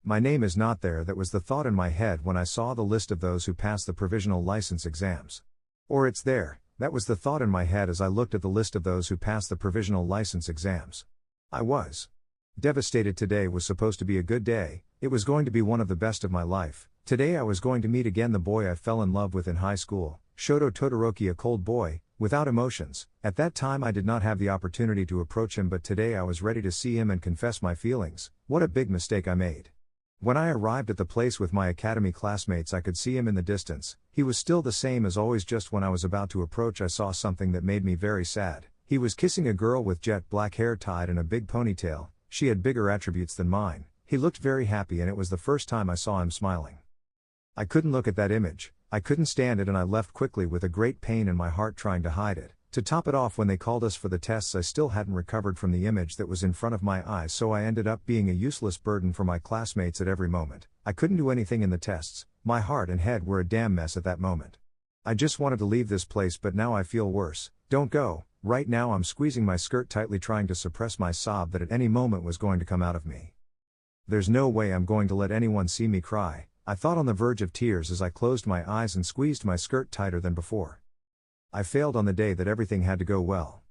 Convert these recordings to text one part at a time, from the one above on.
My name is not there. That was the thought in my head when I saw the list of those who passed the provisional license exams. Or it's there, that was the thought in my head as I looked at the list of those who passed the provisional license exams. I was devastated. Today was supposed to be a good day, it was going to be one of the best of my life. Today I was going to meet again the boy I fell in love with in high school, Shoto Todoroki, a cold boy, without emotions. At that time I did not have the opportunity to approach him, but today I was ready to see him and confess my feelings. What a big mistake I made. When I arrived at the place with my academy classmates, I could see him in the distance. He was still the same as always. Just when I was about to approach, I saw something that made me very sad. He was kissing a girl with jet black hair tied in a big ponytail. She had bigger attributes than mine. He looked very happy, and it was the first time I saw him smiling. I couldn't look at that image. I couldn't stand it, and I left quickly with a great pain in my heart, trying to hide it. To top it off, when they called us for the tests, I still hadn't recovered from the image that was in front of my eyes, so I ended up being a useless burden for my classmates at every moment. I couldn't do anything in the tests. My heart and head were a damn mess at that moment. I just wanted to leave this place, but now I feel worse. Don't go. Right now I'm squeezing my skirt tightly, trying to suppress my sob that at any moment was going to come out of me. There's no way I'm going to let anyone see me cry, I thought, on the verge of tears as I closed my eyes and squeezed my skirt tighter than before. I failed on the day that everything had to go well.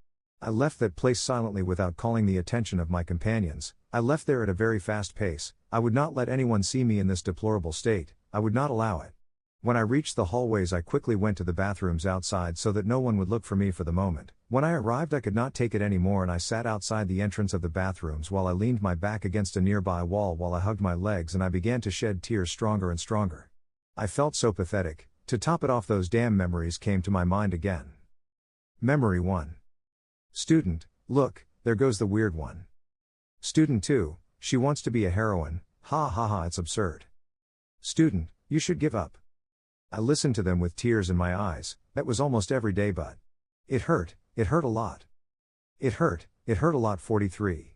I left that place silently without calling the attention of my companions. I left there at a very fast pace. I would not let anyone see me in this deplorable state. I would not allow it. When I reached the hallways, I quickly went to the bathrooms outside so that no one would look for me for the moment. When I arrived, I could not take it anymore, and I sat outside the entrance of the bathrooms while I leaned my back against a nearby wall while I hugged my legs, and I began to shed tears stronger and stronger. I felt so pathetic. To top it off, those damn memories came to my mind again. Memory 1. Student, look, there goes the weird one. Student 2, she wants to be a heroine, ha ha ha, it's absurd. Student, you should give up. I listened to them with tears in my eyes. That was almost every day, but it hurt a lot. It hurt a lot. 43.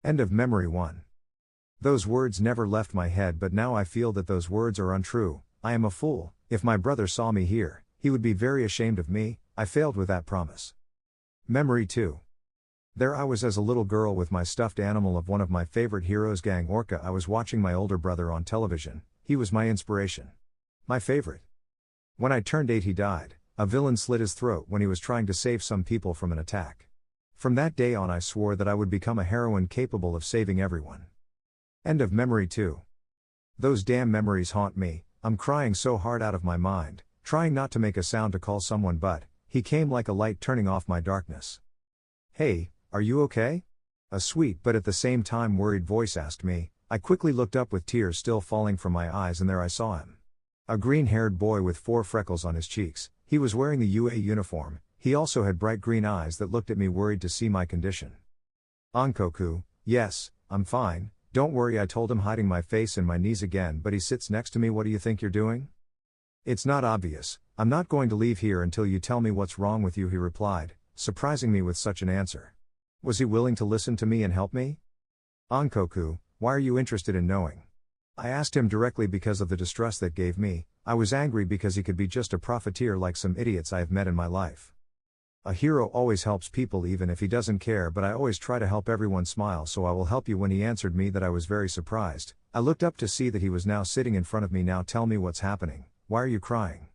End of memory 1. Those words never left my head, but now I feel that those words are untrue. I am a fool. If my brother saw me here, he would be very ashamed of me. I failed with that promise. Memory 2. There I was as a little girl with my stuffed animal of one of my favorite heroes, Gang Orca. I was watching my older brother on television. He was my inspiration. My favorite. When I turned 8, he died. A villain slit his throat when he was trying to save some people from an attack. From that day on, I swore that I would become a heroine capable of saving everyone. End of memory 2. Those damn memories haunt me. I'm crying so hard out of my mind, trying not to make a sound to call someone, but he came like a light, turning off my darkness. Hey, are you okay? A sweet but at the same time worried voice asked me. I quickly looked up with tears still falling from my eyes, and there I saw him. A green-haired boy with 4 freckles on his cheeks. He was wearing the UA uniform. He also had bright green eyes that looked at me, worried to see my condition. Ankoku, yes, I'm fine, don't worry, I told him, hiding my face in my knees again, but he sits next to me. What do you think you're doing? It's not obvious. I'm not going to leave here until you tell me what's wrong with you, he replied, surprising me with such an answer. Was he willing to listen to me and help me? Ankoku, why are you interested in knowing? I asked him directly because of the distress that gave me. I was angry because he could be just a profiteer like some idiots I have met in my life. A hero always helps people even if he doesn't care, but I always try to help everyone smile, so I will help you. When he answered me that, I was very surprised. I looked up to see that he was now sitting in front of me. Now tell me what's happening. Why are you crying?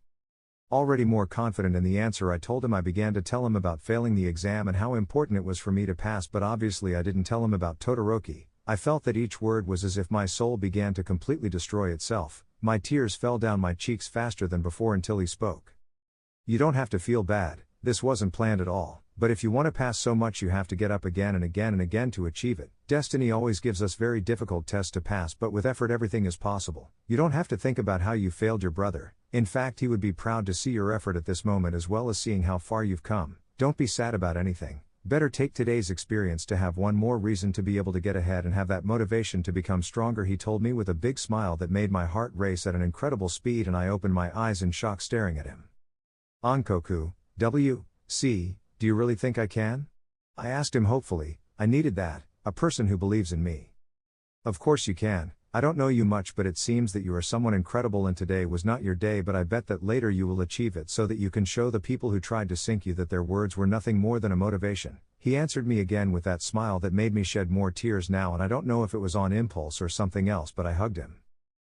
Already more confident in the answer, I told him. I began to tell him about failing the exam and how important it was for me to pass, but obviously I didn't tell him about Todoroki. I felt that each word was as if my soul began to completely destroy itself. My tears fell down my cheeks faster than before until he spoke. You don't have to feel bad. This wasn't planned at all, but if you want to pass so much, you have to get up again and again and again to achieve it. Destiny always gives us very difficult tests to pass, but with effort everything is possible. You don't have to think about how you failed your brother. In fact, he would be proud to see your effort at this moment, as well as seeing how far you've come. Don't be sad about anything. Better take today's experience to have one more reason to be able to get ahead and have that motivation to become stronger, he told me with a big smile that made my heart race at an incredible speed, and I opened my eyes in shock staring at him. Ankoku, W.C., do you really think I can? I asked him hopefully. I needed that, a person who believes in me. Of course you can. I don't know you much, but it seems that you are someone incredible, and today was not your day, but I bet that later you will achieve it so that you can show the people who tried to sink you that their words were nothing more than a motivation. He answered me again with that smile that made me shed more tears now, and I don't know if it was on impulse or something else, but I hugged him.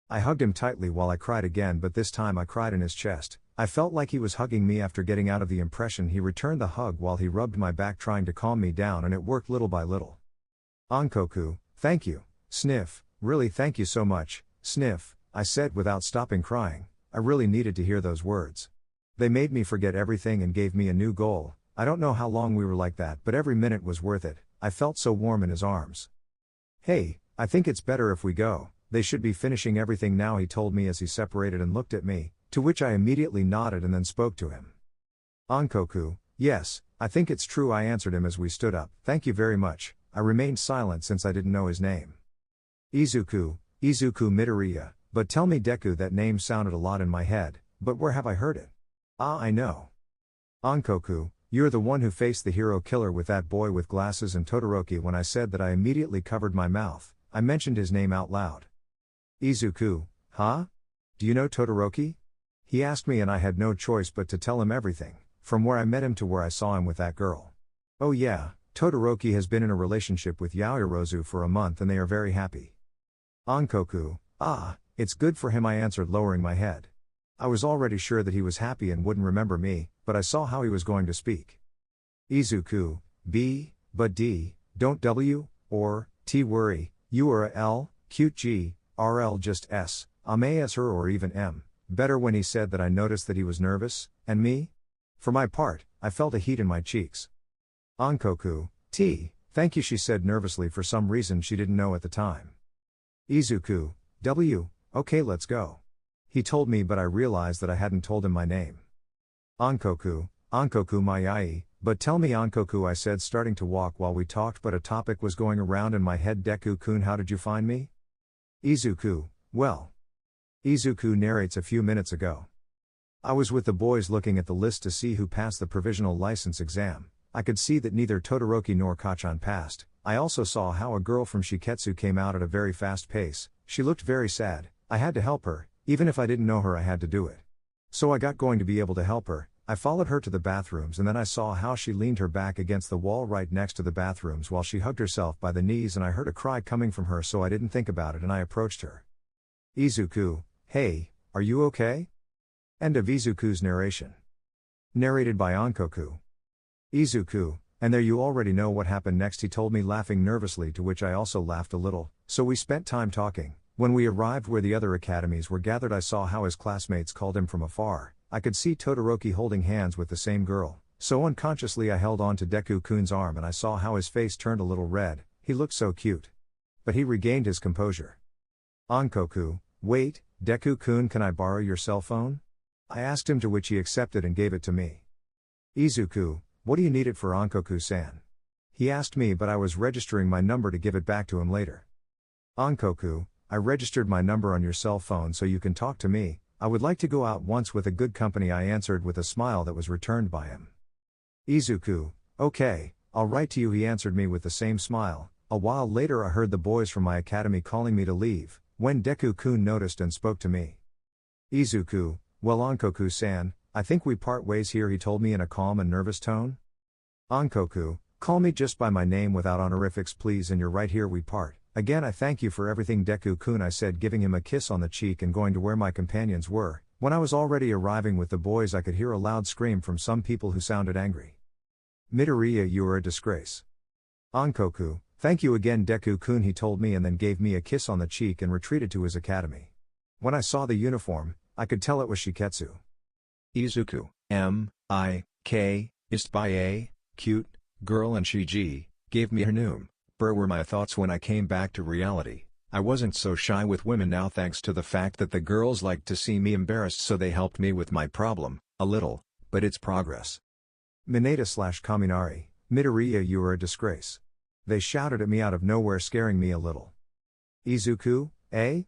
I hugged him tightly while I cried again, but this time I cried in his chest. I felt like he was hugging me after getting out of the impression. He returned the hug while he rubbed my back trying to calm me down, and it worked little by little. Ankoku, thank you. Sniff, really thank you so much. Sniff, I said without stopping crying. I really needed to hear those words. They made me forget everything and gave me a new goal. I don't know how long we were like that, but every minute was worth it. I felt so warm in his arms. Hey, I think it's better if we go. They should be finishing everything now, he told me as he separated and looked at me, to which I immediately nodded and then spoke to him. Ankoku, yes, I think it's true, I answered him as we stood up. Thank you very much. I remained silent since I didn't know his name. Izuku Midoriya, but tell me Deku, that name sounded a lot in my head, but where have I heard it? Ah, I know. Ankoku, you're the one who faced the hero killer with that boy with glasses and Todoroki. When I said that, I immediately covered my mouth. I mentioned his name out loud. Izuku, huh? Do you know Todoroki? He asked me and I had no choice but to tell him everything, from where I met him to where I saw him with that girl. Oh yeah, Todoroki has been in a relationship with Yaoyorozu for a month and they are very happy. Ankoku, ah, it's good for him, I answered, lowering my head. I was already sure that he was happy and wouldn't remember me, but I saw how he was going to speak. Izuku, B, but D, don't W, or, T worry, U or a L, cute G, RL just S, may S her or even M. Better when he said that I noticed that he was nervous, and me? For my part, I felt a heat in my cheeks. Ankoku, T, thank you, she said nervously for some reason she didn't know at the time. Izuku, W, okay let's go. He told me, but I realized that I hadn't told him my name. Ankoku Mayai, but tell me Ankoku, I said, starting to walk while we talked, but a topic was going around in my head. Deku-kun, how did you find me? Izuku, well. Izuku narrates a few minutes ago. I was with the boys looking at the list to see who passed the provisional license exam. I could see that neither Todoroki nor Kachan passed. I also saw how a girl from Shiketsu came out at a very fast pace. She looked very sad. I had to help her. Even if I didn't know her, I had to do it. So I got going to be able to help her. I followed her to the bathrooms and then I saw how she leaned her back against the wall right next to the bathrooms while she hugged herself by the knees, and I heard a cry coming from her, so I didn't think about it and I approached her. Izuku, hey, are you okay? End of Izuku's narration. Narrated by Ankoku. Izuku, and there you already know what happened next, he told me, laughing nervously, to which I also laughed a little. So we spent time talking. When we arrived where the other academies were gathered, I saw how his classmates called him from afar. I could see Todoroki holding hands with the same girl, so unconsciously I held on to Deku-kun's arm and I saw how his face turned a little red. He looked so cute. But he regained his composure. Ankoku, wait, Deku-kun, can I borrow your cell phone? I asked him, to which he accepted and gave it to me. Izuku, what do you need it for, Ankoku-san? He asked me, but I was registering my number to give it back to him later. Ankoku, I registered my number on your cell phone so you can talk to me. I would like to go out once with a good company, I answered with a smile that was returned by him. Izuku, okay, I'll write to you, he answered me with the same smile. A while later I heard the boys from my academy calling me to leave, when Deku-kun noticed and spoke to me. Izuku, well Ankoku-san, I think we part ways here, he told me in a calm and nervous tone. Ankoku, call me just by my name without honorifics please, and you're right, here we part. Again I thank you for everything Deku-kun, I said, giving him a kiss on the cheek and going to where my companions were. When I was already arriving with the boys, I could hear a loud scream from some people who sounded angry. Midoriya, you are a disgrace. Ankoku, thank you again Deku-kun, he told me, and then gave me a kiss on the cheek and retreated to his academy. When I saw the uniform, I could tell it was Shiketsu. Izuku, M.I.K., ist by a cute girl, and Shiji gave me her name. Were my thoughts when I came back to reality. I wasn't so shy with women now, thanks to the fact that the girls liked to see me embarrassed, so they helped me with my problem, a little, but it's progress. Mineta/Kaminari, Midoriya, you are a disgrace. They shouted at me out of nowhere, scaring me a little. Izuku, eh?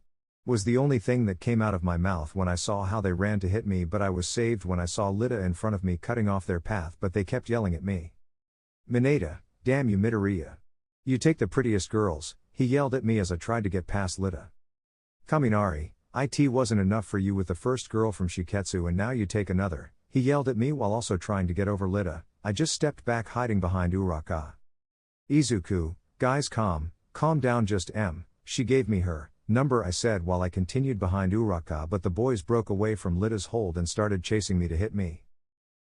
Was the only thing that came out of my mouth when I saw how they ran to hit me, but I was saved when I saw Lita in front of me cutting off their path, but they kept yelling at me. Mineta, damn you Midoriya. You take the prettiest girls, he yelled at me as I tried to get past Lita. Kaminari, it wasn't enough for you with the first girl from Shiketsu and now you take another, he yelled at me while also trying to get over Lita. I just stepped back, hiding behind Uraka. Izuku, guys calm down just she gave me her number I said while I continued behind Uraka, but the boys broke away from Lita's hold and started chasing me to hit me.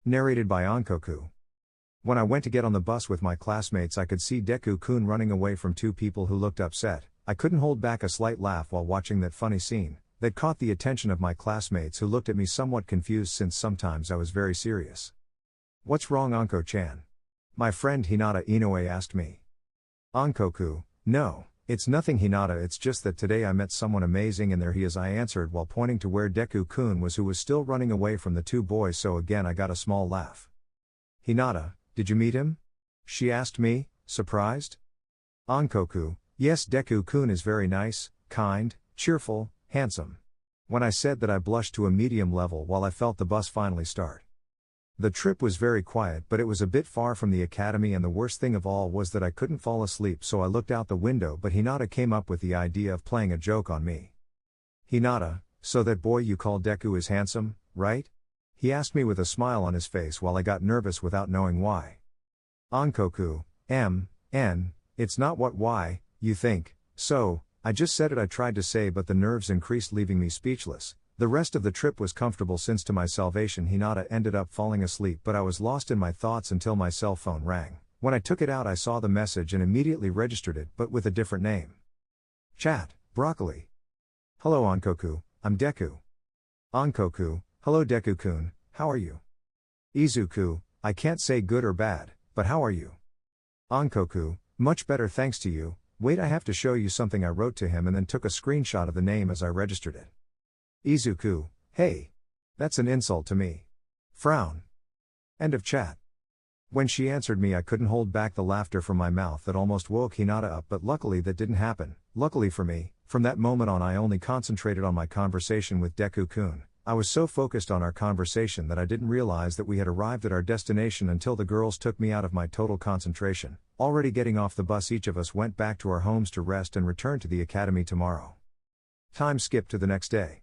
Narrated by Ankoku. When I went to get on the bus with my classmates, I could see Deku-kun running away from two people who looked upset. I couldn't hold back a slight laugh while watching that funny scene, that caught the attention of my classmates who looked at me somewhat confused since sometimes I was very serious. What's wrong, Anko-chan? My friend Hinata Inoue asked me. Ankoku, no, it's nothing Hinata, it's just that today I met someone amazing and there he is, I answered while pointing to where Deku-kun was, who was still running away from the two boys, so again I got a small laugh. Hinata, did you meet him? She asked me, surprised. Ankoku, yes, Deku-kun is very nice, kind, cheerful, handsome. When I said that, I blushed to a medium level while I felt the bus finally start. The trip was very quiet, but it was a bit far from the academy, and the worst thing of all was that I couldn't fall asleep, so I looked out the window, but Hinata came up with the idea of playing a joke on me. Hinata, so that boy you call Deku is handsome, right? He asked me with a smile on his face while I got nervous without knowing why. Ankoku, it's not what why, you think, so, I just said it, I tried to say, but the nerves increased, leaving me speechless. The rest of the trip was comfortable since to my salvation Hinata ended up falling asleep, but I was lost in my thoughts until my cell phone rang. When I took it out I saw the message and immediately registered it, but with a different name. Chat, broccoli. Hello Ankoku, I'm Deku. Ankoku, hello Deku-kun, how are you? Izuku, I can't say good or bad, but how are you? Ankoku, much better thanks to you. Wait, I have to show you something I wrote to him, and then took a screenshot of the name as I registered it. Izuku, hey. That's an insult to me. Frown. End of chat. When she answered me I couldn't hold back the laughter from my mouth that almost woke Hinata up, but luckily that didn't happen. Luckily for me, from that moment on I only concentrated on my conversation with Deku-kun. I was so focused on our conversation that I didn't realize that we had arrived at our destination until the girls took me out of my total concentration. Already getting off the bus, each of us went back to our homes to rest and return to the academy tomorrow. Time skipped to the next day.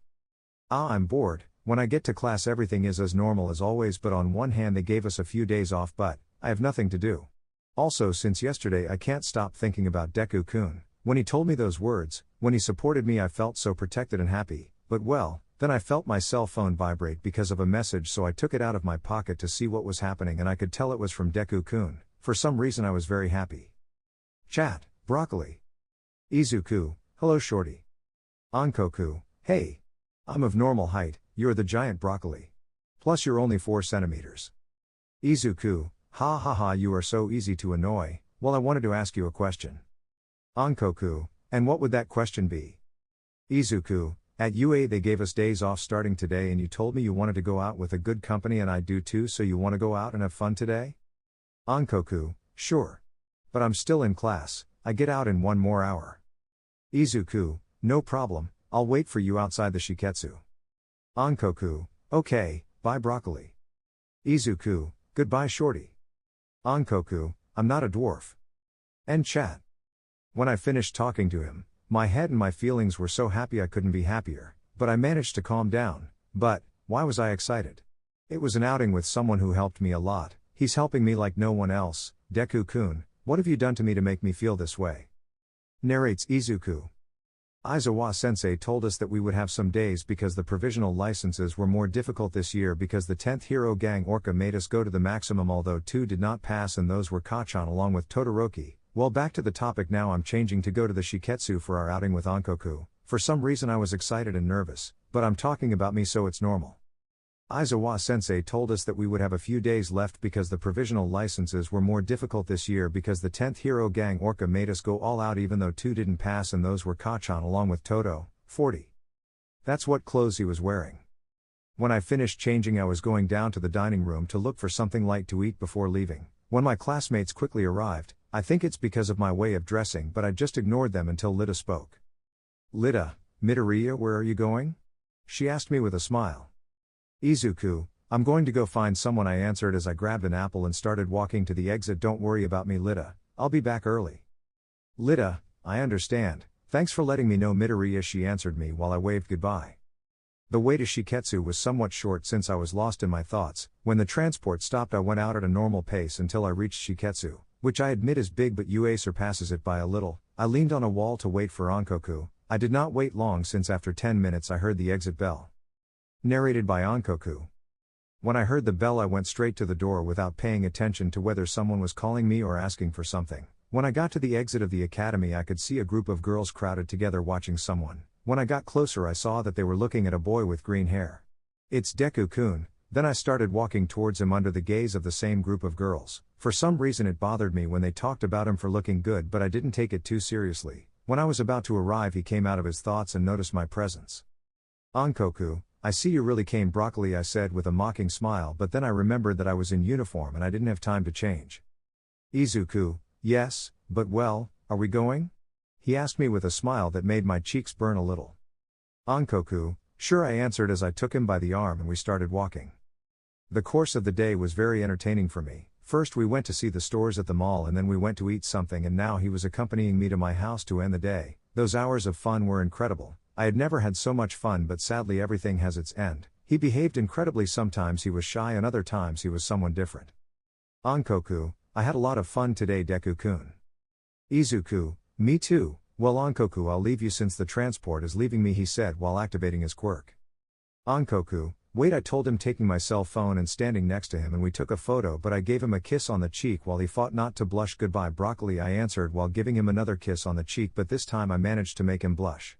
I'm bored. When I get to class everything is as normal as always, but on one hand they gave us a few days off, but I have nothing to do. Also, since yesterday I can't stop thinking about Deku-kun. When he told me those words, when he supported me, I felt so protected and happy, but well, then I felt my cell phone vibrate because of a message, so I took it out of my pocket to see what was happening, and I could tell it was from Deku-kun. For some reason I was very happy. Chat, broccoli. Izuku, hello shorty. Ankoku, hey. I'm of normal height, you're the giant broccoli. Plus you're only 4 centimeters. Izuku, ha ha ha, you are so easy to annoy. Well, I wanted to ask you a question. Ankoku, and what would that question be? Izuku, at UA they gave us days off starting today, and you told me you wanted to go out with a good company, and I do too, so you want to go out and have fun today? Ankoku, sure. But I'm still in class, I get out in 1 more hour. Izuku, no problem, I'll wait for you outside the Shiketsu. Ankoku, okay, bye broccoli. Izuku, goodbye shorty. Ankoku, I'm not a dwarf. End chat. When I finished talking to him, my head and my feelings were so happy I couldn't be happier, but I managed to calm down. But, why was I excited? It was an outing with someone who helped me a lot. He's helping me like no one else. Deku-kun, what have you done to me to make me feel this way? Narrates Izuku. Aizawa-sensei told us that we would have some days because the provisional licenses were more difficult this year because the 10th Hero Gang Orca made us go to the maximum, although 2 did not pass, and those were Kachan along with Todoroki. Well, back to the topic now. I'm changing to go to the Shiketsu for our outing with Ankoku. For some reason I was excited and nervous, but I'm talking about me, so it's normal. Aizawa-sensei told us that we would have a few days left because the provisional licenses were more difficult this year because the 10th Hero Gang Orca made us go all out even though 2 didn't pass, and those were Kachan along with Toto, 40. That's what clothes he was wearing. When I finished changing I was going down to the dining room to look for something light to eat before leaving. When my classmates quickly arrived, I think it's because of my way of dressing, but I just ignored them until Lita spoke. Lita, Midoriya, where are you going? She asked me with a smile. Izuku, I'm going to go find someone, I answered as I grabbed an apple and started walking to the exit. Don't worry about me, Lita, I'll be back early. Lita, I understand, thanks for letting me know, Midoriya, she answered me while I waved goodbye. The way to Shiketsu was somewhat short since I was lost in my thoughts. When the transport stopped I went out at a normal pace until I reached Shiketsu. which I admit is big but UA surpasses it by a little. I leaned on a wall to wait for Ankoku. I did not wait long since after 10 minutes I heard the exit bell. Narrated by Ankoku. When I heard the bell I went straight to the door without paying attention to whether someone was calling me or asking for something. When I got to the exit of the academy I could see a group of girls crowded together watching someone. When I got closer I saw that they were looking at a boy with green hair. It's Deku-kun. Then I started walking towards him under the gaze of the same group of girls. For some reason it bothered me when they talked about him for looking good, but I didn't take it too seriously. When I was about to arrive he came out of his thoughts and noticed my presence. Ankoku, I see you really came, broccoli, I said with a mocking smile, but then I remembered that I was in uniform and I didn't have time to change. Izuku, yes, but well, are we going? He asked me with a smile that made my cheeks burn a little. Ankoku, sure, I answered as I took him by the arm and we started walking. The course of the day was very entertaining for me. First we went to see the stores at the mall and then we went to eat something, and now he was accompanying me to my house to end the day. Those hours of fun were incredible. I had never had so much fun, but sadly everything has its end. He behaved incredibly. Sometimes he was shy and other times he was someone different. Ankoku, I had a lot of fun today, Deku-kun. Izuku, me too. Well Ankoku, I'll leave you since the transport is leaving me, he said while activating his quirk. Ankoku, wait, I told him, taking my cell phone and standing next to him, and we took a photo, but I gave him a kiss on the cheek while he fought not to blush. Goodbye broccoli, I answered while giving him another kiss on the cheek, but this time I managed to make him blush.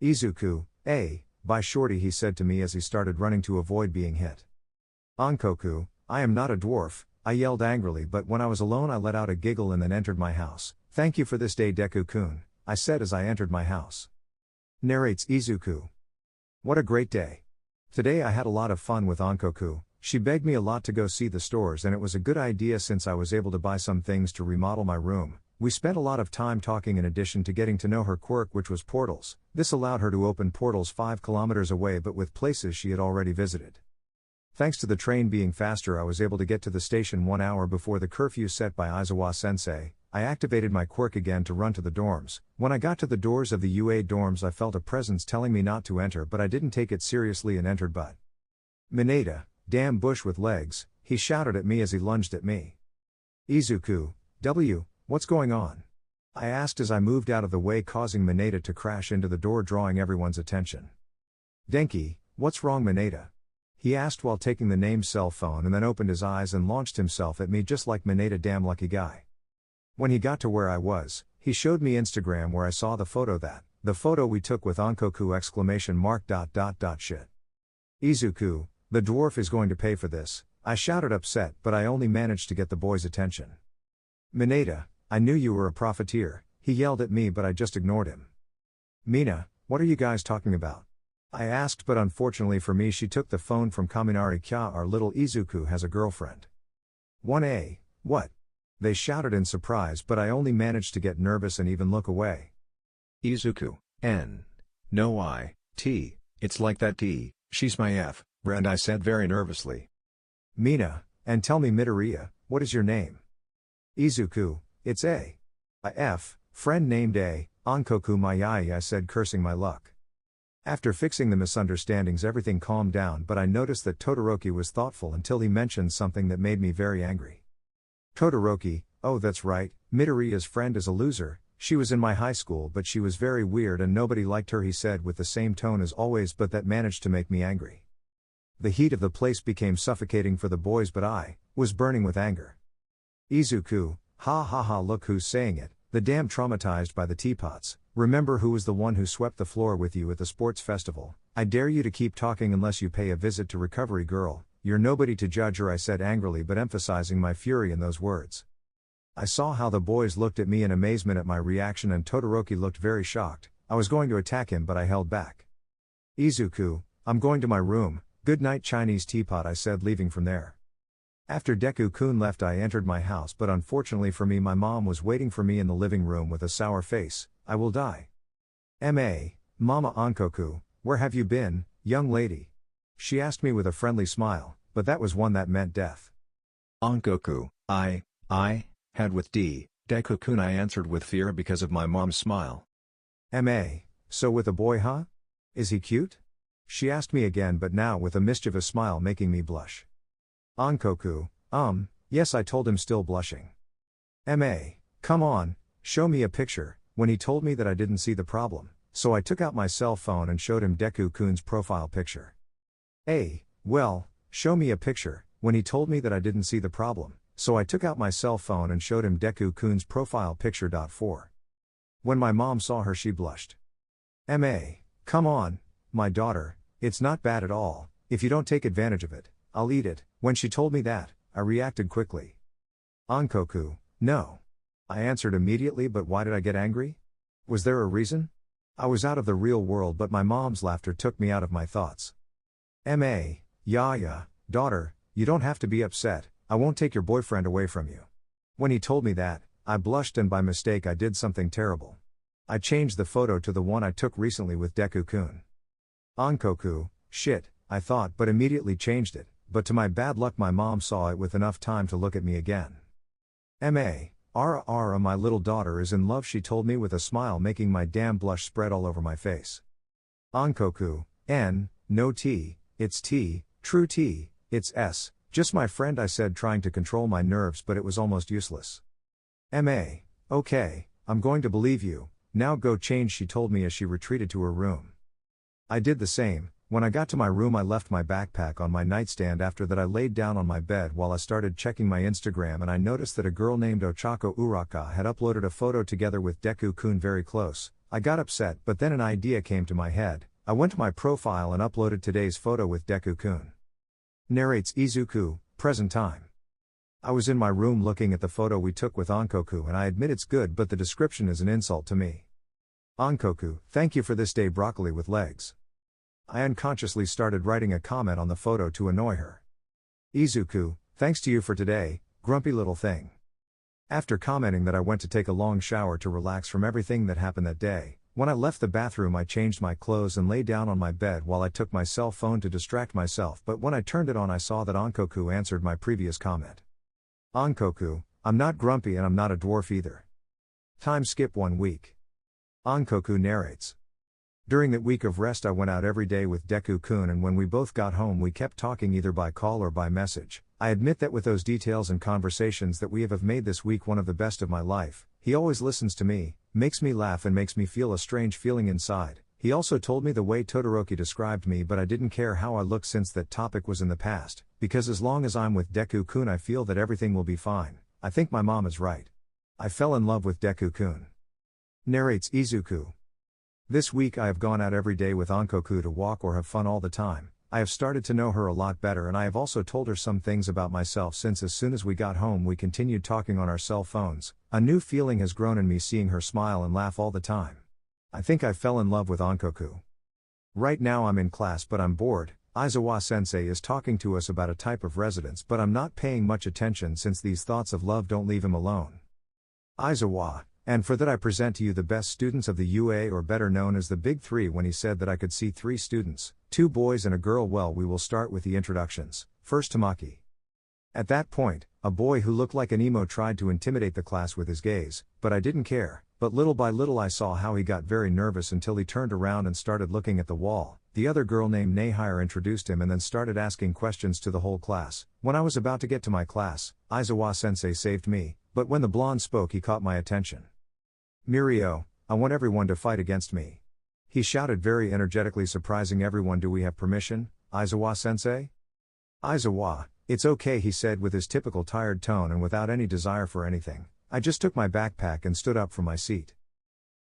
Izuku, bye shorty, he said to me as he started running to avoid being hit. Ankoku, I am not a dwarf, I yelled angrily, but when I was alone I let out a giggle and then entered my house. Thank you for this day, Deku-kun, I said as I entered my house. Narrates Izuku. What a great day. Today I had a lot of fun with Ankoku. She begged me a lot to go see the stores and it was a good idea since I was able to buy some things to remodel my room. We spent a lot of time talking in addition to getting to know her quirk, which was portals. This allowed her to open portals 5 kilometers away but with places she had already visited. Thanks to the train being faster I was able to get to the station 1 hour before the curfew set by Aizawa-sensei. I activated my quirk again to run to the dorms. When I got to the doors of the UA dorms I felt a presence telling me not to enter, but I didn't take it seriously and entered. But Mineta, damn bush with legs, he shouted at me as he lunged at me. Izuku, what's going on? I asked as I moved out of the way, causing Mineta to crash into the door, drawing everyone's attention. Denki, what's wrong Mineta? He asked while taking the name's cell phone and then opened his eyes and launched himself at me just like Mineta, damn lucky guy. When he got to where I was, he showed me Instagram where I saw the photo we took with Ankoku !! Shit. Izuku, the dwarf is going to pay for this, I shouted upset, but I only managed to get the boy's attention. Mineta, I knew you were a profiteer, he yelled at me, but I just ignored him. Mina, what are you guys talking about? I asked, but unfortunately for me she took the phone from Kaminari Kya. Our little Izuku has a girlfriend. 1A, what? They shouted in surprise, but I only managed to get nervous and even look away. Izuku, N. No I, T, it's like that T, she's my F, and I said very nervously. Mina, and tell me Midoriya, what is your name? Izuku, it's A. A F, friend named A, Ankoku Mayai, I said, cursing my luck. After fixing the misunderstandings everything calmed down, but I noticed that Todoroki was thoughtful until he mentioned something that made me very angry. Todoroki, oh that's right, Midoriya's friend is a loser, she was in my high school but she was very weird and nobody liked her, he said with the same tone as always, but that managed to make me angry. The heat of the place became suffocating for the boys, but I was burning with anger. Izuku, ha ha ha, look who's saying it, the damn traumatized by the teapots. Remember who was the one who swept the floor with you at the sports festival? I dare you to keep talking unless you pay a visit to Recovery Girl. You're nobody to judge her, I said angrily, but emphasizing my fury in those words. I saw how the boys looked at me in amazement at my reaction, and Todoroki looked very shocked. I was going to attack him, but I held back. Izuku, I'm going to my room, good night Chinese teapot, I said, leaving from there. After Deku-kun left I entered my house, but unfortunately for me my mom was waiting for me in the living room with a sour face. I will die. Mama Ankoku, where have you been, young lady? She asked me with a friendly smile, but that was one that meant death. Ankoku, I had with Deku-kun, I answered with fear because of my mom's smile. So with a boy, huh? Is he cute? She asked me again, but now with a mischievous smile making me blush. Ankoku, yes, I told him, still blushing. Come on, show me a picture, when he told me that I didn't see the problem, so I took out my cell phone and showed him Deku-kun's profile picture. Well, show me a picture, when he told me that I didn't see the problem, so I took out my cell phone and showed him Deku-kun's profile picture. 4. When my mom saw her, she blushed. Come on, my daughter, it's not bad at all. If you don't take advantage of it, I'll eat it. When she told me that, I reacted quickly. Ankoku, no. I answered immediately, but why did I get angry? Was there a reason? I was out of the real world, but my mom's laughter took me out of my thoughts. Yeah, daughter, you don't have to be upset, I won't take your boyfriend away from you. When he told me that, I blushed and by mistake I did something terrible. I changed the photo to the one I took recently with Deku-kun. Ankoku, shit, I thought, but immediately changed it, but to my bad luck my mom saw it with enough time to look at me again. My little daughter is in love, she told me with a smile, making my damn blush spread all over my face. Ankoku, no T, it's T, true T, it's S, just my friend, I said, trying to control my nerves, but it was almost useless. Okay, I'm going to believe you, now go change, she told me as she retreated to her room. I did the same. When I got to my room, I left my backpack on my nightstand. After that I laid down on my bed while I started checking my Instagram, and I noticed that a girl named Ochako Uraka had uploaded a photo together with Deku-kun very close. I got upset, but then an idea came to my head. I went to my profile and uploaded today's photo with Deku-kun. Narrates Izuku, present time. I was in my room looking at the photo we took with Ankoku, and I admit it's good, but the description is an insult to me. Ankoku, thank you for this day, broccoli with legs. I unconsciously started writing a comment on the photo to annoy her. Izuku, thanks to you for today, grumpy little thing. After commenting that, I went to take a long shower to relax from everything that happened that day. When I left the bathroom, I changed my clothes and lay down on my bed while I took my cell phone to distract myself, but when I turned it on I saw that Ankoku answered my previous comment. Ankoku, I'm not grumpy and I'm not a dwarf either. Time skip 1 week. Ankoku narrates. During that week of rest I went out every day with Deku-kun, and when we both got home we kept talking either by call or by message. I admit that with those details and conversations that we have made this week one of the best of my life. He always listens to me, makes me laugh and makes me feel a strange feeling inside. He also told me the way Todoroki described me, but I didn't care how I looked since that topic was in the past, because as long as I'm with Deku-kun I feel that everything will be fine. I think my mom is right. I fell in love with Deku-kun. Narrates Izuku. This week I have gone out every day with Ankoku to walk or have fun all the time. I have started to know her a lot better, and I have also told her some things about myself since as soon as we got home we continued talking on our cell phones. A new feeling has grown in me seeing her smile and laugh all the time. I think I fell in love with Ankoku. Right now I'm in class but I'm bored. Aizawa sensei is talking to us about a type of residence, but I'm not paying much attention since these thoughts of love don't leave him alone. Aizawa, and for that I present to you the best students of the UA, or better known as the Big Three. When he said that I could see 3 students, 2 boys and a girl, well, we will start with the introductions. First, Tamaki. At that point, a boy who looked like an emo tried to intimidate the class with his gaze, but I didn't care. But little by little I saw how he got very nervous until he turned around and started looking at the wall. The other girl named Nahir introduced him and then started asking questions to the whole class. When I was about to get to my class, Aizawa sensei saved me, but when the blonde spoke he caught my attention. Mirio, I want everyone to fight against me. He shouted very energetically, surprising everyone. Do we have permission, Aizawa sensei? Aizawa, it's okay, he said with his typical tired tone and without any desire for anything. I just took my backpack and stood up from my seat.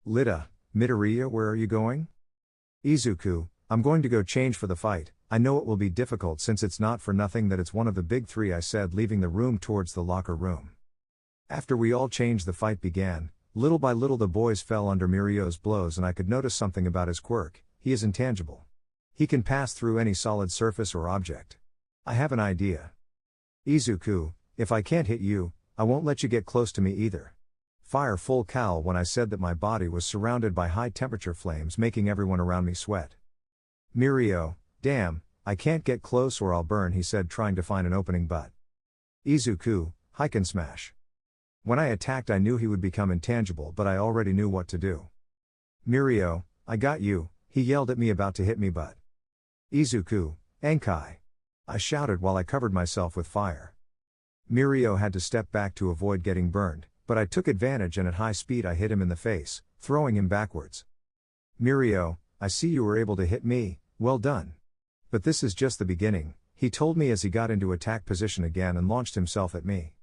Lita, Midoriya, where are you going? Izuku, I'm going to go change for the fight. I know it will be difficult since it's not for nothing that it's one of the Big Three, I said, leaving the room towards the locker room. After we all changed, the fight began. Little by little the boys fell under Mirio's blows, and I could notice something about his quirk. He is intangible. He can pass through any solid surface or object. I have an idea. Izuku, if I can't hit you, I won't let you get close to me either. Fire full cowl when I said that my body was surrounded by high temperature flames making everyone around me sweat. Mirio, damn, I can't get close or I'll burn, he said, trying to find an opening but. Izuku, hike and smash. When I attacked I knew he would become intangible, but I already knew what to do. Mirio, I got you, he yelled at me, about to hit me but. Izuku, Enkai. I shouted while I covered myself with fire. Mirio had to step back to avoid getting burned. but I took advantage and at high speed I hit him in the face, throwing him backwards. Mirio, I see you were able to hit me, well done. But this is just the beginning, he told me as he got into attack position again and launched himself at me.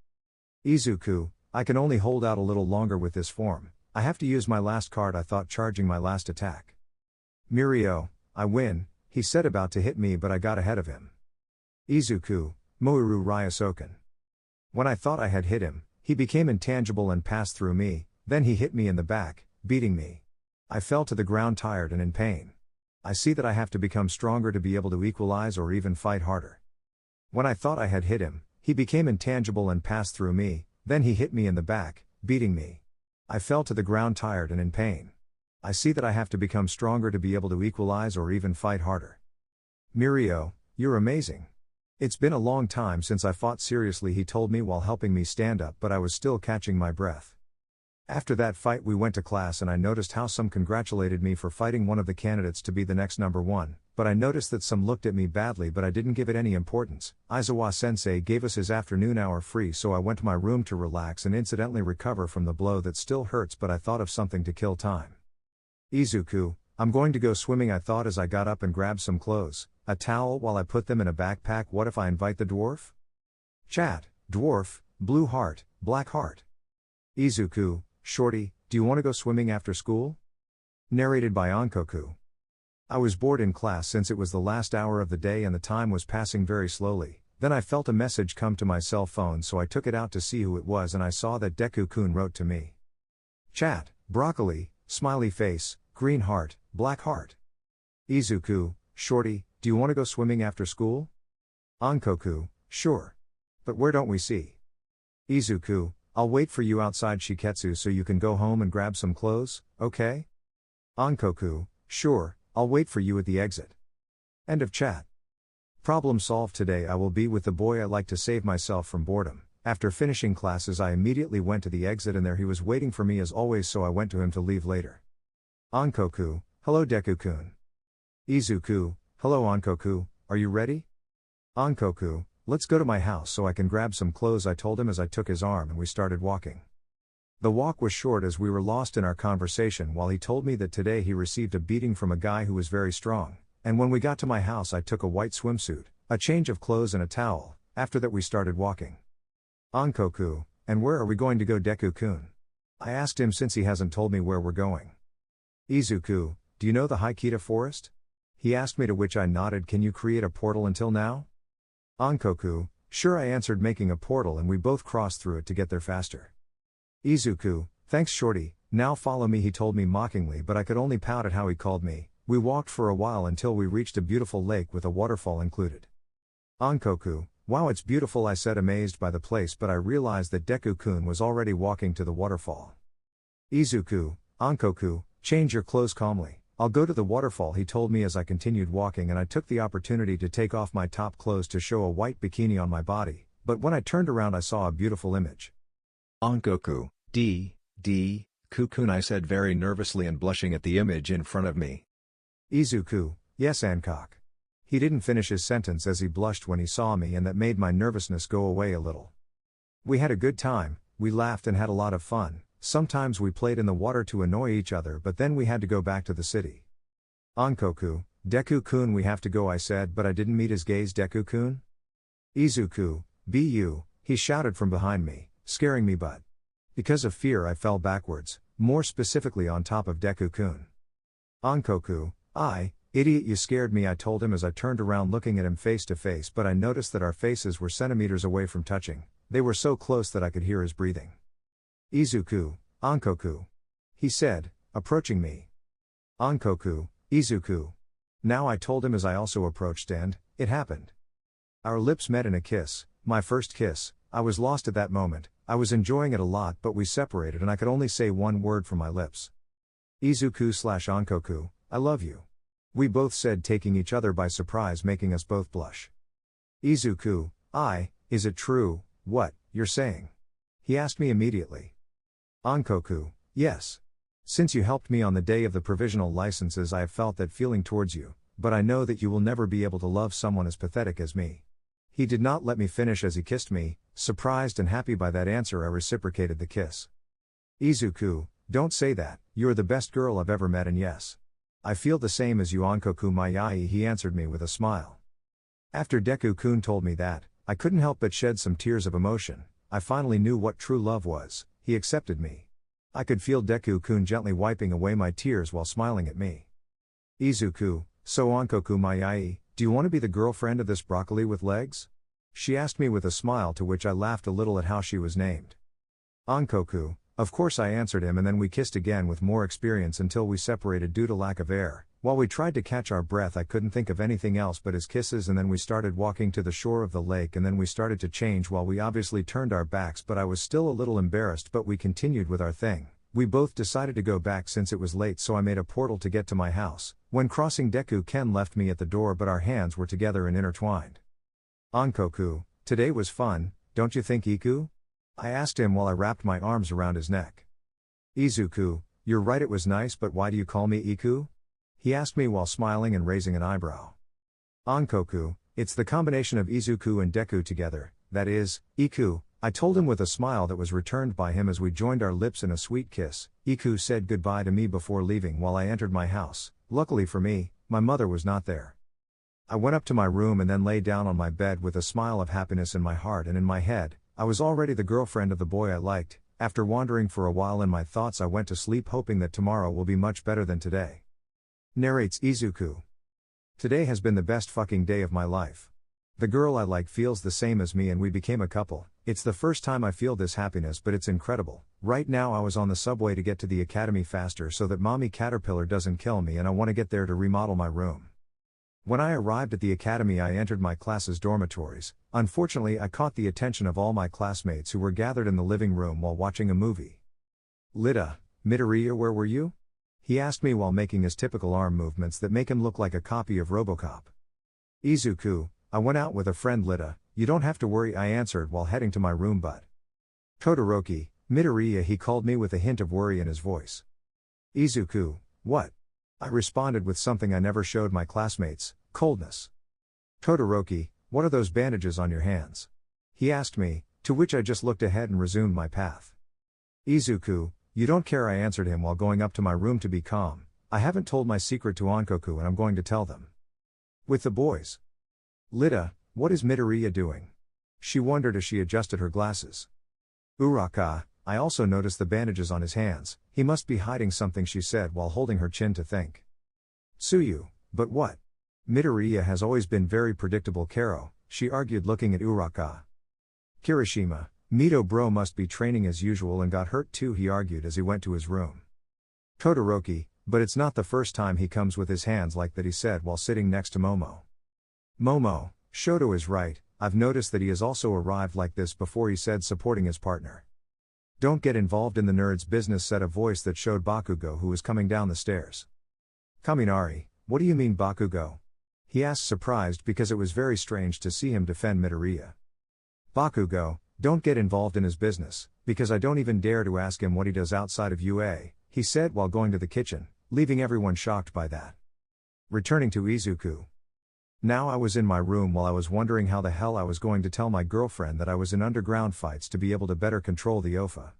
Izuku, I can only hold out a little longer with this form, I have to use my last card I thought charging my last attack. Mirio, I win, he said about to hit me but I got ahead of him. Izuku, Moiru Ryosoken. When I thought I had hit him, he became intangible and passed through me, then he hit me in the back, beating me. I fell to the ground tired and in pain. I see that I have to become stronger to be able to equalize or even fight harder. When I thought I had hit him, he became intangible and passed through me, then he hit me in the back, beating me. I fell to the ground tired and in pain. I see that I have to become stronger to be able to equalize or even fight harder. Mirio, you're amazing. It's been a long time since I fought seriously, he told me while helping me stand up, but I was still catching my breath. After that fight we went to class and I noticed how some congratulated me for fighting one of the candidates to be the next number one, but I noticed that some looked at me badly but I didn't give it any importance. Aizawa sensei gave us his afternoon hour free, so I went to my room to relax and incidentally recover from the blow that still hurts, but I thought of something to kill time. Izuku, I'm going to go swimming, I thought as I got up and grabbed some clothes, a towel while I put them in a backpack. What if I invite the dwarf? Chat, dwarf, blue heart, black heart. Izuku, shorty, do you want to go swimming after school? Narrated by Onkoku. I was bored in class since it was the last hour of the day and the time was passing very slowly. Then I felt a message come to my cell phone, so I took it out to see who it was and I saw that Deku-kun wrote to me. Chat, broccoli, smiley face, green heart, black heart. Izuku, shorty, do you want to go swimming after school? Onkoku, sure. But where don't we see? Izuku, I'll wait for you outside Shiketsu so you can go home and grab some clothes, okay? Onkoku, sure, I'll wait for you at the exit. End of chat. Problem solved. Today I will be with the boy I like to save myself from boredom. After finishing classes I immediately went to the exit and there he was waiting for me as always, so I went to him to leave later. Onkoku, hello Deku-kun. Izuku, hello Onkoku, are you ready? Onkoku, let's go to my house so I can grab some clothes, I told him as I took his arm and we started walking. The walk was short as we were lost in our conversation while he told me that today he received a beating from a guy who was very strong, and when we got to my house I took a white swimsuit, a change of clothes and a towel. After that we started walking. Onkoku, and where are we going to go Deku-kun? I asked him since he hasn't told me where we're going. Izuku, do you know the Haikita forest? He asked me, to which I nodded. Can you create a portal until now? Onkoku, sure, I answered, making a portal and we both crossed through it to get there faster. Izuku, thanks shorty, now follow me, he told me mockingly, but I could only pout at how he called me. We walked for a while until we reached a beautiful lake with a waterfall included. Onkoku, wow, it's beautiful, I said, amazed by the place, but I realized that Deku-kun was already walking to the waterfall. Izuku, Onkoku, change your clothes calmly. I'll go to the waterfall, he told me as I continued walking, and I took the opportunity to take off my top clothes to show a white bikini on my body, but when I turned around I saw a beautiful image. Onkoku, Kukun, I said very nervously and blushing at the image in front of me. Izuku, yes Hancock. He didn't finish his sentence as he blushed when he saw me, and that made my nervousness go away a little. We had a good time, we laughed and had a lot of fun. Sometimes we played in the water to annoy each other, but then we had to go back to the city. Onkoku, Deku-kun, we have to go, I said, but I didn't meet his gaze. Deku-kun? Izuku, bu, he shouted from behind me, scaring me, but because of fear I fell backwards, more specifically on top of Deku-kun. Onkoku, idiot, you scared me, I told him as I turned around looking at him face to face, but I noticed that our faces were centimeters away from touching. They were so close that I could hear his breathing. Izuku, Onkoku, he said, approaching me. Onkoku, Izuku. Now, I told him as I also approached, and it happened. Our lips met in a kiss, my first kiss. I was lost at that moment. I was enjoying it a lot, but we separated and I could only say one word from my lips. Izuku/Onkoku, I love you. We both said, taking each other by surprise, making us both blush. Izuku, is it true, what you're saying? He asked me immediately. Onkoku, yes. Since you helped me on the day of the provisional licenses, I have felt that feeling towards you, but I know that you will never be able to love someone as pathetic as me. He did not let me finish as he kissed me. Surprised and happy by that answer, I reciprocated the kiss. Izuku, don't say that, you're the best girl I've ever met and yes. I feel the same as you Onkoku Mayai, he answered me with a smile. After Deku-kun told me that, I couldn't help but shed some tears of emotion. I finally knew what true love was, he accepted me. I could feel Deku-kun gently wiping away my tears while smiling at me. Izuku, so Onkoku Mayai, do you want to be the girlfriend of this broccoli with legs? She asked me with a smile, to which I laughed a little at how she was named. Onkoku, of course, I answered him, and then we kissed again with more experience until we separated due to lack of air. While we tried to catch our breath, I couldn't think of anything else but his kisses, and then we started walking to the shore of the lake, and then we started to change while we obviously turned our backs, but I was still a little embarrassed, but we continued with our thing. We both decided to go back since it was late, so I made a portal to get to my house. When crossing, Deku-ken left me at the door, but our hands were together and intertwined. Onkoku, today was fun, don't you think, Iku? I asked him while I wrapped my arms around his neck. Izuku, you're right, it was nice, but why do you call me Iku? He asked me while smiling and raising an eyebrow. Onkoku, it's the combination of Izuku and Deku together, that is, Iku, I told him with a smile that was returned by him as we joined our lips in a sweet kiss. Iku said goodbye to me before leaving while I entered my house. Luckily for me, my mother was not there. I went up to my room and then lay down on my bed with a smile of happiness in my heart and in my head. I was already the girlfriend of the boy I liked. After wandering for a while in my thoughts, I went to sleep hoping that tomorrow will be much better than today. Narrates Izuku. Today has been the best fucking day of my life. The girl I like feels the same as me and we became a couple. It's the first time I feel this happiness, but it's incredible. Right now I was on the subway to get to the academy faster so that mommy caterpillar doesn't kill me, and I want to get there to remodel my room. When I arrived at the academy, I entered my class's dormitories. Unfortunately, I caught the attention of all my classmates who were gathered in the living room while watching a movie. Lita, Midoriya, where were you? He asked me while making his typical arm movements that make him look like a copy of RoboCop. Izuku, I went out with a friend Lita, you don't have to worry, I answered while heading to my room, but Todoroki, Midoriya, he called me with a hint of worry in his voice. Izuku, what? I responded with something I never showed my classmates, coldness. Todoroki, what are those bandages on your hands? He asked me, to which I just looked ahead and resumed my path. Izuku, you don't care, I answered him while going up to my room to be calm. I haven't told my secret to Onkoku and I'm going to tell them. With the boys. Lita, what is Midoriya doing? She wondered as she adjusted her glasses. Uraka, I also noticed the bandages on his hands. He must be hiding something, she said while holding her chin to think. Tsuyu, but what? Midoriya has always been very predictable, Karo, she argued looking at Uraka. Kirishima, Mito bro must be training as usual and got hurt too, he argued as he went to his room. Todoroki, but it's not the first time he comes with his hands like that, he said while sitting next to Momo. Momo, Shoto is right, I've noticed that he has also arrived like this before, he said, supporting his partner. Don't get involved in the nerd's business, said a voice that showed Bakugo, who was coming down the stairs. Kaminari, what do you mean Bakugo? He asked, surprised because it was very strange to see him defend Midoriya. Bakugo, don't get involved in his business, because I don't even dare to ask him what he does outside of UA, he said while going to the kitchen, leaving everyone shocked by that. Returning to Izuku. Now I was in my room while I was wondering how the hell I was going to tell my girlfriend that I was in underground fights to be able to better control the OFA.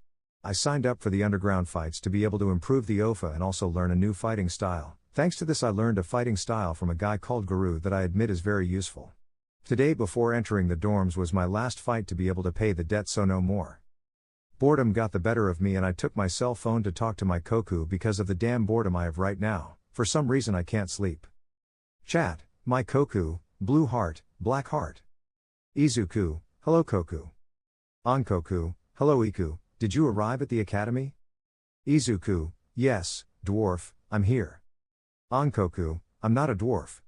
I signed up for the underground fights to be able to improve the OFA and also learn a new fighting style. Thanks to this I learned a fighting style from a guy called Guru that I admit is very useful. Today before entering the dorms was my last fight to be able to pay the debt, so no more. Boredom got the better of me and I took my cell phone to talk to my Koku because of the damn boredom I have right now. For some reason I can't sleep. Chat. My Koku, blue heart, black heart. Izuku, hello Koku. Onkoku, hello Iku, did you arrive at the academy? Izuku, yes, dwarf, I'm here. Onkoku, I'm not a dwarf.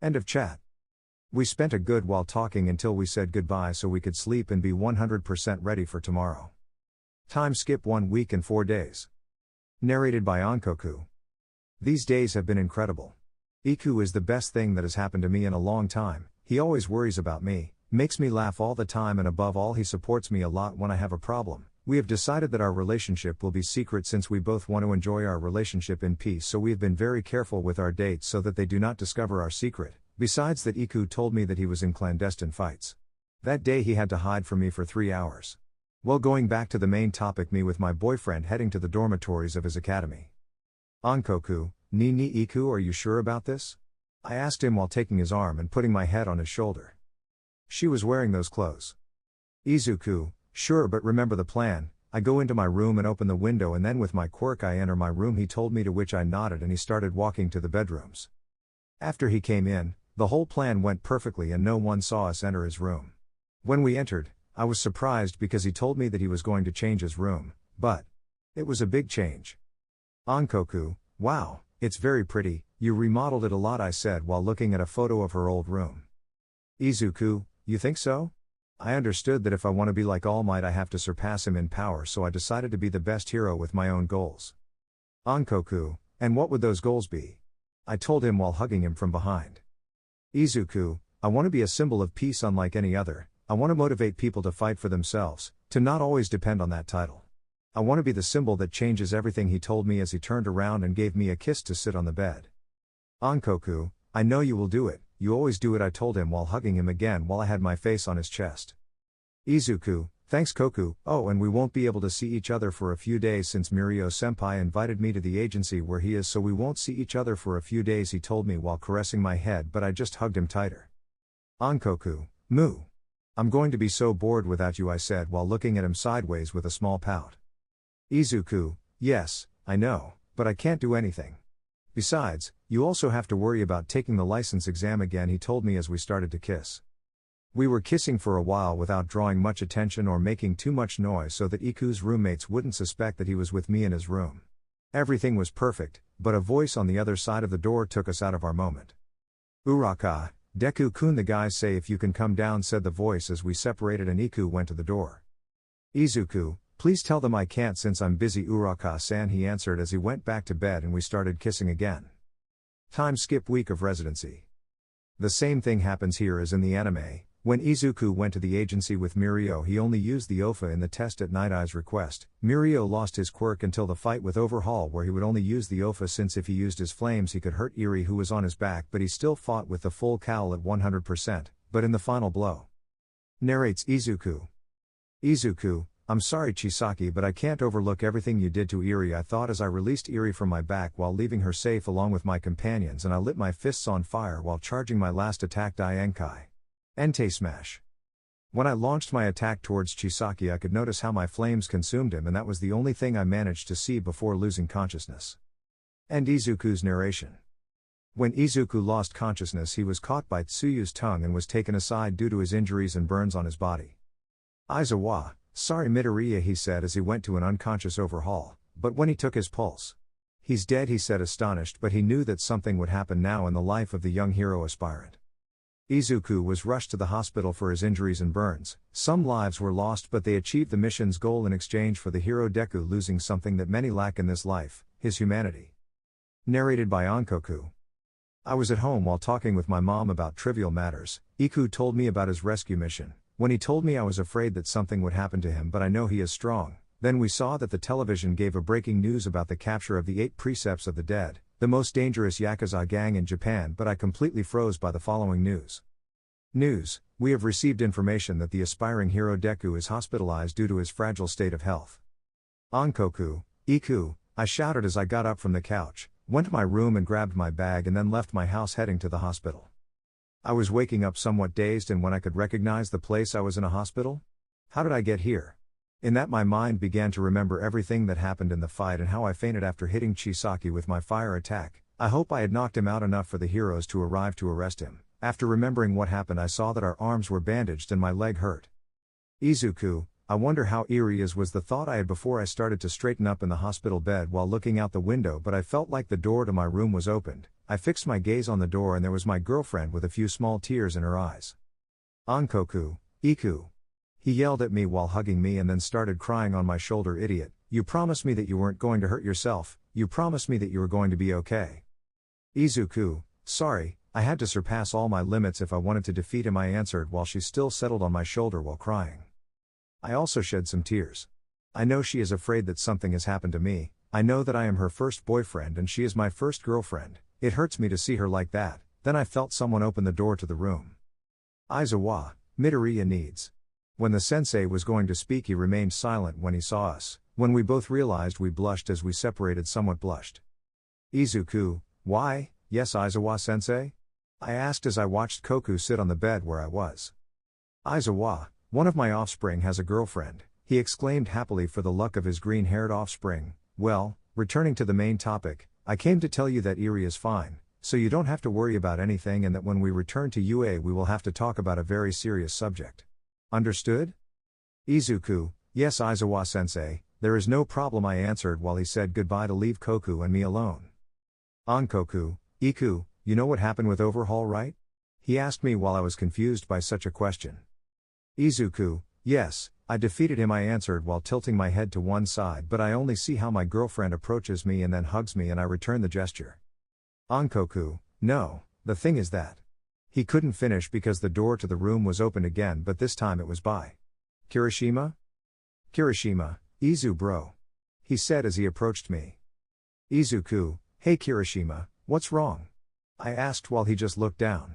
End of chat. We spent a good while talking until we said goodbye so we could sleep and be 100% ready for tomorrow. Time skip 1 week and 4 days. Narrated by Onkoku. These days have been incredible. Iku is the best thing that has happened to me in a long time. He always worries about me, makes me laugh all the time, and above all he supports me a lot when I have a problem. We have decided that our relationship will be secret since we both want to enjoy our relationship in peace, so we have been very careful with our dates so that they do not discover our secret. Besides that, Iku told me that he was in clandestine fights. That day he had to hide from me for 3 hours. Well, going back to the main topic, me with my boyfriend heading to the dormitories of his academy. Ankoku, ni iku, are you sure about this? I asked him while taking his arm and putting my head on his shoulder. She was wearing those clothes. Izuku, sure, but remember the plan. I go into my room and open the window, and then with my quirk I enter my room, he told me, to which I nodded, and he started walking to the bedrooms. After he came in, the whole plan went perfectly and no one saw us enter his room. When we entered, I was surprised because he told me that he was going to change his room, but it was a big change. Ankoku, wow, it's very pretty, you remodeled it a lot, I said while looking at a photo of her old room. Izuku, you think so? I understood that if I want to be like All Might I have to surpass him in power, so I decided to be the best hero with my own goals. Ankoku, and what would those goals be? I told him while hugging him from behind. Izuku, I want to be a symbol of peace unlike any other. I want to motivate people to fight for themselves, to not always depend on that title. I want to be the symbol that changes everything, he told me as he turned around and gave me a kiss to sit on the bed. Ankoku, I know you will do it, you always do it, I told him while hugging him again while I had my face on his chest. Izuku, thanks Koku, oh, and we won't be able to see each other for a few days since Mirio-senpai invited me to the agency where he is, so we won't see each other for a few days, he told me while caressing my head, but I just hugged him tighter. Ankoku, moo. I'm going to be so bored without you, I said while looking at him sideways with a small pout. Izuku, yes, I know, but I can't do anything. Besides, you also have to worry about taking the license exam again, he told me as we started to kiss. We were kissing for a while without drawing much attention or making too much noise so that Iku's roommates wouldn't suspect that he was with me in his room. Everything was perfect, but a voice on the other side of the door took us out of our moment. Uraka, Deku-kun, the guys say if you can come down, said the voice as we separated and Iku went to the door. Izuku, please tell them I can't since I'm busy, Uraka-san, he answered as he went back to bed and we started kissing again. Time skip, week of residency. The same thing happens here as in the anime. When Izuku went to the agency with Mirio, he only used the OFA in the test at Night Eye's request. Mirio lost his quirk until the fight with Overhaul, where he would only use the OFA since if he used his flames he could hurt Eri, who was on his back, but he still fought with the full cowl at 100%, but in the final blow. Narrates Izuku. Izuku, I'm sorry Chisaki, but I can't overlook everything you did to Eri. I thought as I released Eri from my back while leaving her safe along with my companions, and I lit my fists on fire while charging my last attack, Dienkai. Entei Smash. When I launched my attack towards Chisaki, I could notice how my flames consumed him, and that was the only thing I managed to see before losing consciousness. End Izuku's narration. When Izuku lost consciousness, he was caught by Tsuyu's tongue and was taken aside due to his injuries and burns on his body. Aizawa, sorry Midoriya, he said as he went to an unconscious Overhaul, but when he took his pulse. He's dead, he said astonished, but he knew that something would happen now in the life of the young hero aspirant. Izuku was rushed to the hospital for his injuries and burns. Some lives were lost, but they achieved the mission's goal in exchange for the hero Deku losing something that many lack in this life, his humanity. Narrated by Ankoku. I was at home while talking with my mom about trivial matters. Iku told me about his rescue mission. When he told me, I was afraid that something would happen to him, but I know he is strong. Then we saw that the television gave a breaking news about the capture of the 8 precepts of the dead, the most dangerous Yakuza gang in Japan, but I completely froze by the following news. We have received information that the aspiring hero Deku is hospitalized due to his fragile state of health. Ankoku, Iku, I shouted as I got up from the couch, went to my room and grabbed my bag and then left my house heading to the hospital. I was waking up somewhat dazed, and when I could recognize the place, I was in a hospital? How did I get here? In that my mind began to remember everything that happened in the fight and how I fainted after hitting Chisaki with my fire attack. I hope I had knocked him out enough for the heroes to arrive to arrest him. After remembering what happened, I saw that our arms were bandaged and my leg hurt. Izuku, I wonder how Eri is, was the thought I had before I started to straighten up in the hospital bed while looking out the window, but I felt like the door to my room was opened. I fixed my gaze on the door and there was my girlfriend with a few small tears in her eyes. Ankoku, Iku. He yelled at me while hugging me and then started crying on my shoulder. Idiot, you promised me that you weren't going to hurt yourself, you promised me that you were going to be okay. Izuku, sorry, I had to surpass all my limits if I wanted to defeat him, I answered while she still settled on my shoulder while crying. I also shed some tears. I know she is afraid that something has happened to me. I know that I am her first boyfriend and she is my first girlfriend. It hurts me to see her like that. Then I felt someone open the door to the room. Aizawa, Midoriya needs. When the sensei was going to speak, he remained silent when he saw us. When we both realized, we blushed as we separated, somewhat blushed. Izuku, why, yes Aizawa-sensei? I asked as I watched Koku sit on the bed where I was. Aizawa, one of my offspring has a girlfriend, he exclaimed happily for the luck of his green-haired offspring. Well, returning to the main topic, I came to tell you that Eri is fine, so you don't have to worry about anything, and that when we return to UA we will have to talk about a very serious subject. Understood? Izuku, yes Aizawa-sensei, there is no problem, I answered while he said goodbye to leave Koku and me alone. Ankoku, Iku, you know what happened with Overhaul, right? He asked me while I was confused by such a question. Izuku, yes, I defeated him, I answered while tilting my head to one side, but I only see how my girlfriend approaches me and then hugs me and I return the gesture. Ankoku, no, the thing is that. He couldn't finish because the door to the room was opened again, but this time it was by Kirishima? Kirishima, Izu bro. He said as he approached me. Izuku, hey Kirishima, what's wrong? I asked while he just looked down.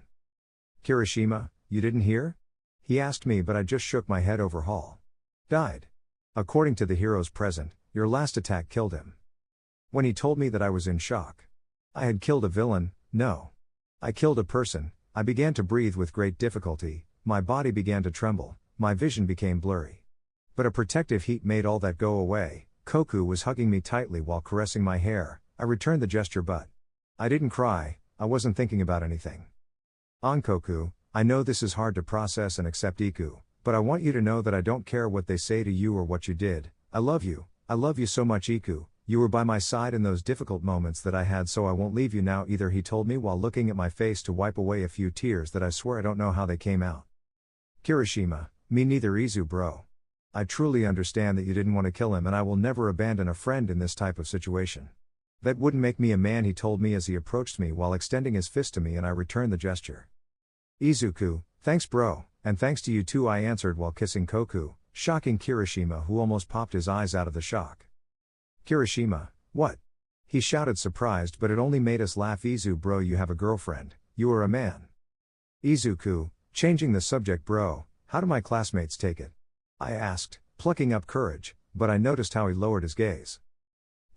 Kirishima, you didn't hear? He asked me, but I just shook my head. Overhaul died. According to the heroes present, your last attack killed him. When he told me that, I was in shock. I had killed a villain, no. I killed a person. I began to breathe with great difficulty, my body began to tremble, my vision became blurry. But a protective heat made all that go away. Koku was hugging me tightly while caressing my hair. I returned the gesture, but I didn't cry, I wasn't thinking about anything. Ankoku, I know this is hard to process and accept, Iku, but I want you to know that I don't care what they say to you or what you did. I love you so much, Iku. You were by my side in those difficult moments that I had, so I won't leave you now either, he told me while looking at my face to wipe away a few tears that I swear I don't know how they came out. Kirishima, me neither, Izu bro. I truly understand that you didn't want to kill him, and I will never abandon a friend in this type of situation. That wouldn't make me a man, he told me as he approached me while extending his fist to me, and I returned the gesture. Izuku, thanks bro, and thanks to you too, I answered while kissing Koku, shocking Kirishima, who almost popped his eyes out of the shock. Kirishima, what? He shouted, surprised, but it only made us laugh. Izu bro, you have a girlfriend, you are a man. Izuku, changing the subject bro, how do my classmates take it? I asked, plucking up courage, but I noticed how he lowered his gaze.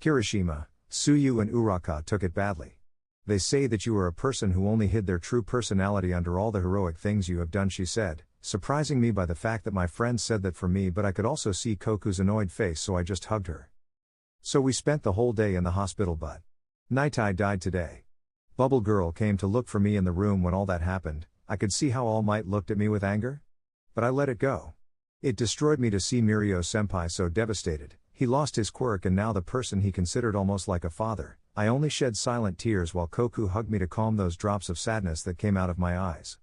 Kirishima, Tsuyu and Uraka took it badly. They say that you are a person who only hid their true personality under all the heroic things you have done, she said, surprising me by the fact that my friend said that for me, but I could also see Koku's annoyed face, so I just hugged her. So we spent the whole day in the hospital, but Nightai died today. Bubble Girl came to look for me in the room when all that happened. I could see how All Might looked at me with anger. But I let it go. It destroyed me to see Mirio-senpai so devastated. He lost his quirk and now the person he considered almost like a father. I only shed silent tears while Koku hugged me to calm those drops of sadness that came out of my eyes.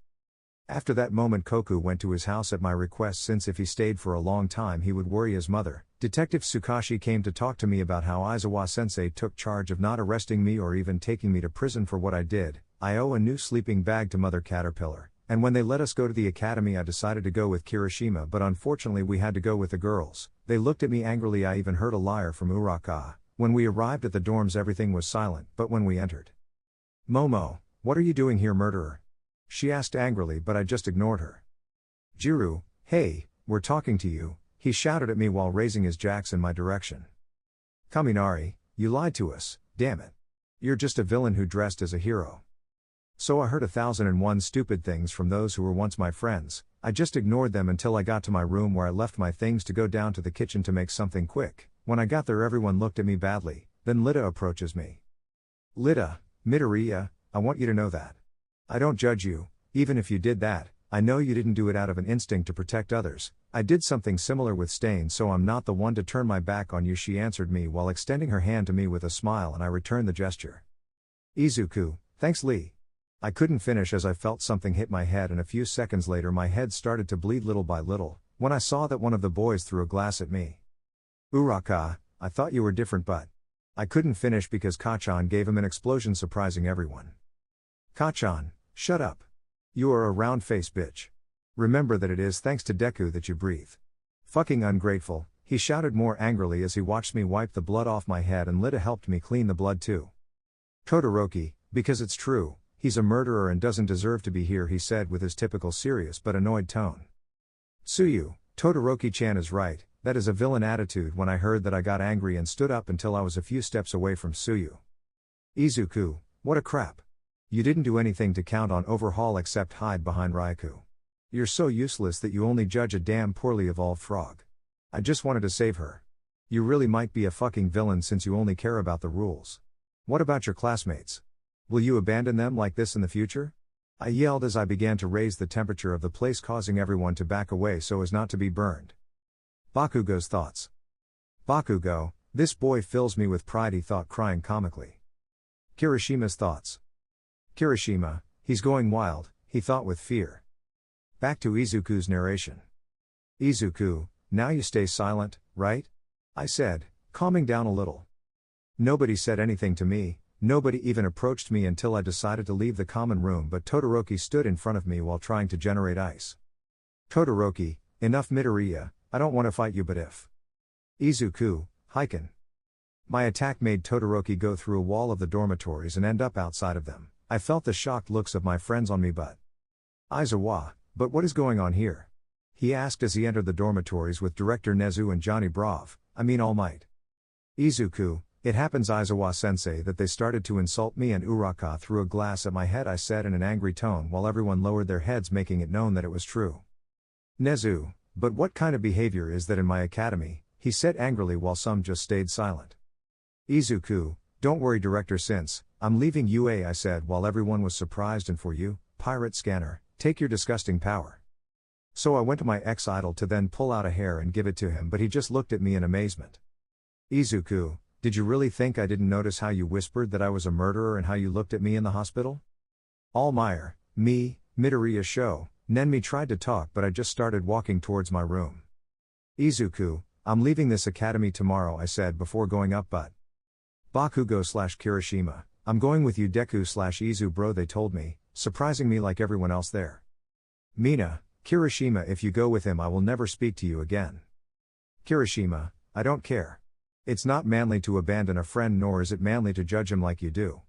After that moment, Koku went to his house at my request, since if he stayed for a long time he would worry his mother. Detective Tsukashi came to talk to me about how Aizawa-sensei took charge of not arresting me or even taking me to prison for what I did. I owe a new sleeping bag to Mother Caterpillar, and when they let us go to the academy I decided to go with Kirishima, but unfortunately we had to go with the girls. They looked at me angrily. I even heard a liar from Uraka. When we arrived at the dorms everything was silent, but when we entered, Momo, what are you doing here, murderer? She asked angrily, but I just ignored her. Jiru, hey, we're talking to you, he shouted at me while raising his jacks in my direction. Kaminari, you lied to us, damn it. You're just a villain who dressed as a hero. So I heard 1,001 stupid things from those who were once my friends. I just ignored them until I got to my room, where I left my things to go down to the kitchen to make something quick. When I got there everyone looked at me badly, then Lita approaches me. Lita, Midoriya, I want you to know that I don't judge you, even if you did that. I know you didn't do it out of an instinct to protect others. I did something similar with Stain, so I'm not the one to turn my back on you, she answered me while extending her hand to me with a smile, and I returned the gesture. Izuku, thanks Lee. I couldn't finish as I felt something hit my head, and a few seconds later my head started to bleed little by little, when I saw that one of the boys threw a glass at me. Uraka, I thought you were different, but I couldn't finish because Kachan gave him an explosion, surprising everyone. Kachan, shut up. You are a round-faced bitch. Remember that it is thanks to Deku that you breathe. Fucking ungrateful, he shouted more angrily as he watched me wipe the blood off my head, and Lita helped me clean the blood too. Todoroki, because it's true, he's a murderer and doesn't deserve to be here, he said with his typical serious but annoyed tone. Tsuyu, Todoroki-chan is right, that is a villain attitude. When I heard that I got angry and stood up until I was a few steps away from Tsuyu. Izuku, what a crap. You didn't do anything to count on overhaul except hide behind Raikou. You're so useless that you only judge a damn poorly evolved frog. I just wanted to save her. You really might be a fucking villain since you only care about the rules. What about your classmates? Will you abandon them like this in the future? I yelled as I began to raise the temperature of the place, causing everyone to back away so as not to be burned. Bakugo's thoughts. Bakugo, this boy fills me with pride, he thought, crying comically. Kirishima's thoughts. Kirishima, he's going wild, he thought with fear. Back to Izuku's narration. Izuku, now you stay silent, right? I said, calming down a little. Nobody said anything to me, nobody even approached me until I decided to leave the common room, but Todoroki stood in front of me while trying to generate ice. Todoroki, enough Midoriya, I don't want to fight you, but if. Izuku, Heiken. My attack made Todoroki go through a wall of the dormitories and end up outside of them. I felt the shocked looks of my friends on me, but. Aizawa, but what is going on here? He asked as he entered the dormitories with Director Nezu and Johnny Bravo, All Might. Izuku, it happens, Aizawa-sensei, that they started to insult me and Uraka threw a glass at my head, I said in an angry tone while everyone lowered their heads, making it known that it was true. Nezu, but what kind of behavior is that in my academy? He said angrily while some just stayed silent. Izuku, don't worry Director, since I'm leaving UA, I said while everyone was surprised, and for you, pirate scanner, take your disgusting power. So I went to my ex-idol to then pull out a hair and give it to him, but he just looked at me in amazement. Izuku, did you really think I didn't notice how you whispered that I was a murderer and how you looked at me in the hospital? Allmeyer, me, Midoriya show, Nenmi tried to talk, but I just started walking towards my room. Izuku, I'm leaving this academy tomorrow, I said before going up, but. Bakugo/Kirishima, I'm going with you, Deku/Izu bro, they told me, surprising me like everyone else there. Mina, Kirishima, if you go with him I will never speak to you again. Kirishima, I don't care. It's not manly to abandon a friend, nor is it manly to judge him like you do.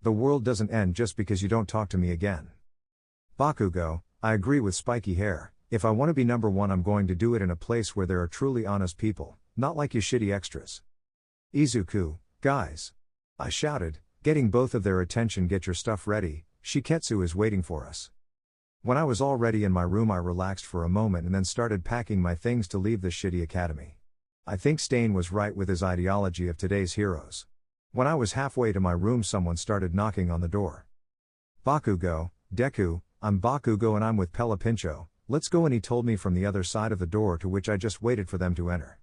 The world doesn't end just because you don't talk to me again. Bakugo, I agree with spiky hair, if I want to be number one I'm going to do it in a place where there are truly honest people, not like you shitty extras. Izuku, guys. I shouted, getting both of their attention, get your stuff ready, Shiketsu is waiting for us. When I was already in my room I relaxed for a moment and then started packing my things to leave this shitty academy. I think Stain was right with his ideology of today's heroes. When I was halfway to my room someone started knocking on the door. Bakugo, Deku, I'm Bakugo and I'm with Pella Pincho, let's go, and he told me from the other side of the door, to which I just waited for them to enter.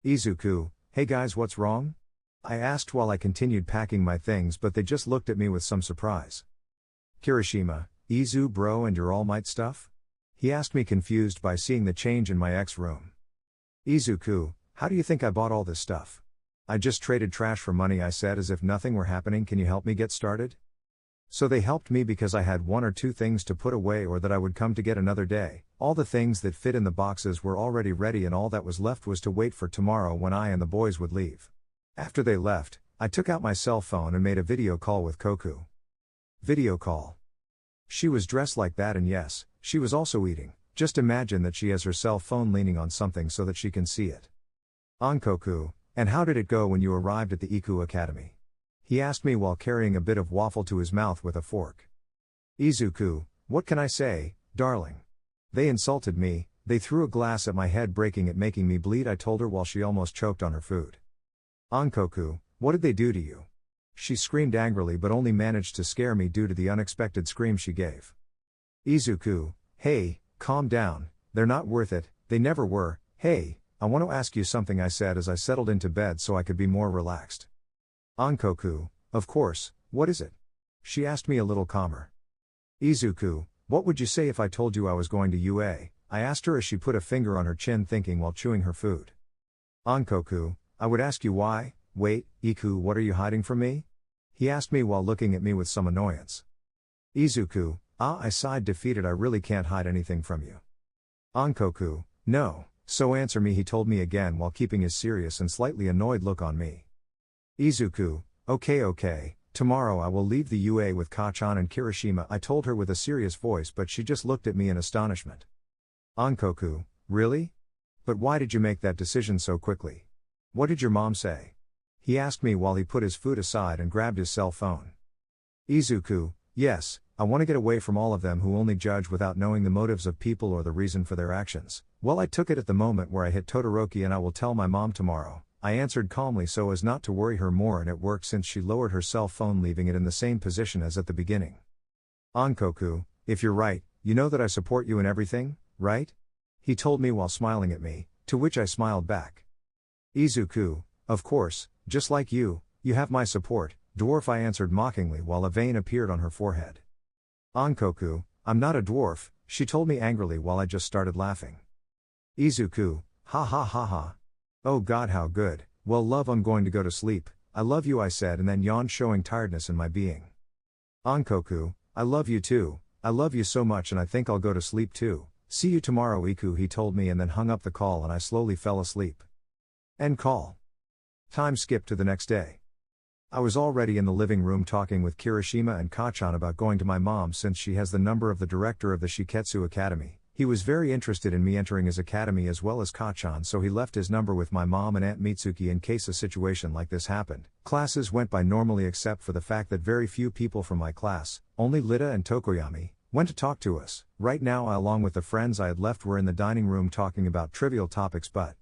Izuku, hey guys, what's wrong? I asked while I continued packing my things, but they just looked at me with some surprise. Kirishima, Izu bro, and your All Might stuff? He asked me, confused by seeing the change in my ex-room. Izuku, how do you think I bought all this stuff? I just traded trash for money, I said as if nothing were happening. Can you help me get started? So they helped me because I had one or two things to put away, or that I would come to get another day. All the things that fit in the boxes were already ready, and all that was left was to wait for tomorrow when I and the boys would leave. After they left, I took out my cell phone and made a video call with Koku. Video call. She was dressed like that, and yes, she was also eating. Just imagine that she has her cell phone leaning on something so that she can see it. Ankoku, and how did it go when you arrived at the Iku Academy? He asked me while carrying a bit of waffle to his mouth with a fork. Izuku, what can I say, darling? They insulted me, they threw a glass at my head, breaking it, making me bleed, I told her while she almost choked on her food. Ankoku, what did they do to you? She screamed angrily but only managed to scare me due to the unexpected scream she gave. Izuku, hey, calm down, they're not worth it, they never were. Hey, I want to ask you something, I said as I settled into bed so I could be more relaxed. Ankoku, of course, what is it? She asked me a little calmer. Izuku, what would you say if I told you I was going to UA? I asked her as she put a finger on her chin, thinking while chewing her food. Ankoku, I would ask you why. Wait, Iku, what are you hiding from me? He asked me while looking at me with some annoyance. Izuku, I sighed defeated, I really can't hide anything from you. Ankoku, no, so answer me, he told me again while keeping his serious and slightly annoyed look on me. Izuku, okay, tomorrow I will leave the UA with Kachan and Kirishima, I told her with a serious voice, but she just looked at me in astonishment. Ankoku, really? But why did you make that decision so quickly? What did your mom say? He asked me while he put his food aside and grabbed his cell phone. Izuku, yes, I want to get away from all of them who only judge without knowing the motives of people or the reason for their actions. Well, I took it at the moment where I hit Todoroki and I will tell my mom tomorrow, I answered calmly so as not to worry her more, and it worked since she lowered her cell phone, leaving it in the same position as at the beginning. Ankoku, if you're right, you know that I support you in everything, right? He told me while smiling at me, to which I smiled back. Izuku, of course, just like you have my support, dwarf, I answered mockingly while a vein appeared on her forehead. Ankoku, I'm not a dwarf, she told me angrily while I just started laughing. Izuku, ha ha ha ha. Oh god, how good. Well love, I'm going to go to sleep. I love you, I said, and then yawned, showing tiredness in my being. Ankoku, I love you too. I love you so much, and I think I'll go to sleep too. See you tomorrow, Iku, he told me, and then hung up the call and I slowly fell asleep. End call. Time skipped to the next day. I was already in the living room talking with Kirishima and Kachan about going to my mom since she has the number of the director of the Shiketsu Academy. He was very interested in me entering his academy as well as Kachan, so he left his number with my mom and Aunt Mitsuki in case a situation like this happened. Classes went by normally except for the fact that very few people from my class, only Lita and Tokoyami, went to talk to us. Right now I, along with the friends I had left, were in the dining room talking about trivial topics but...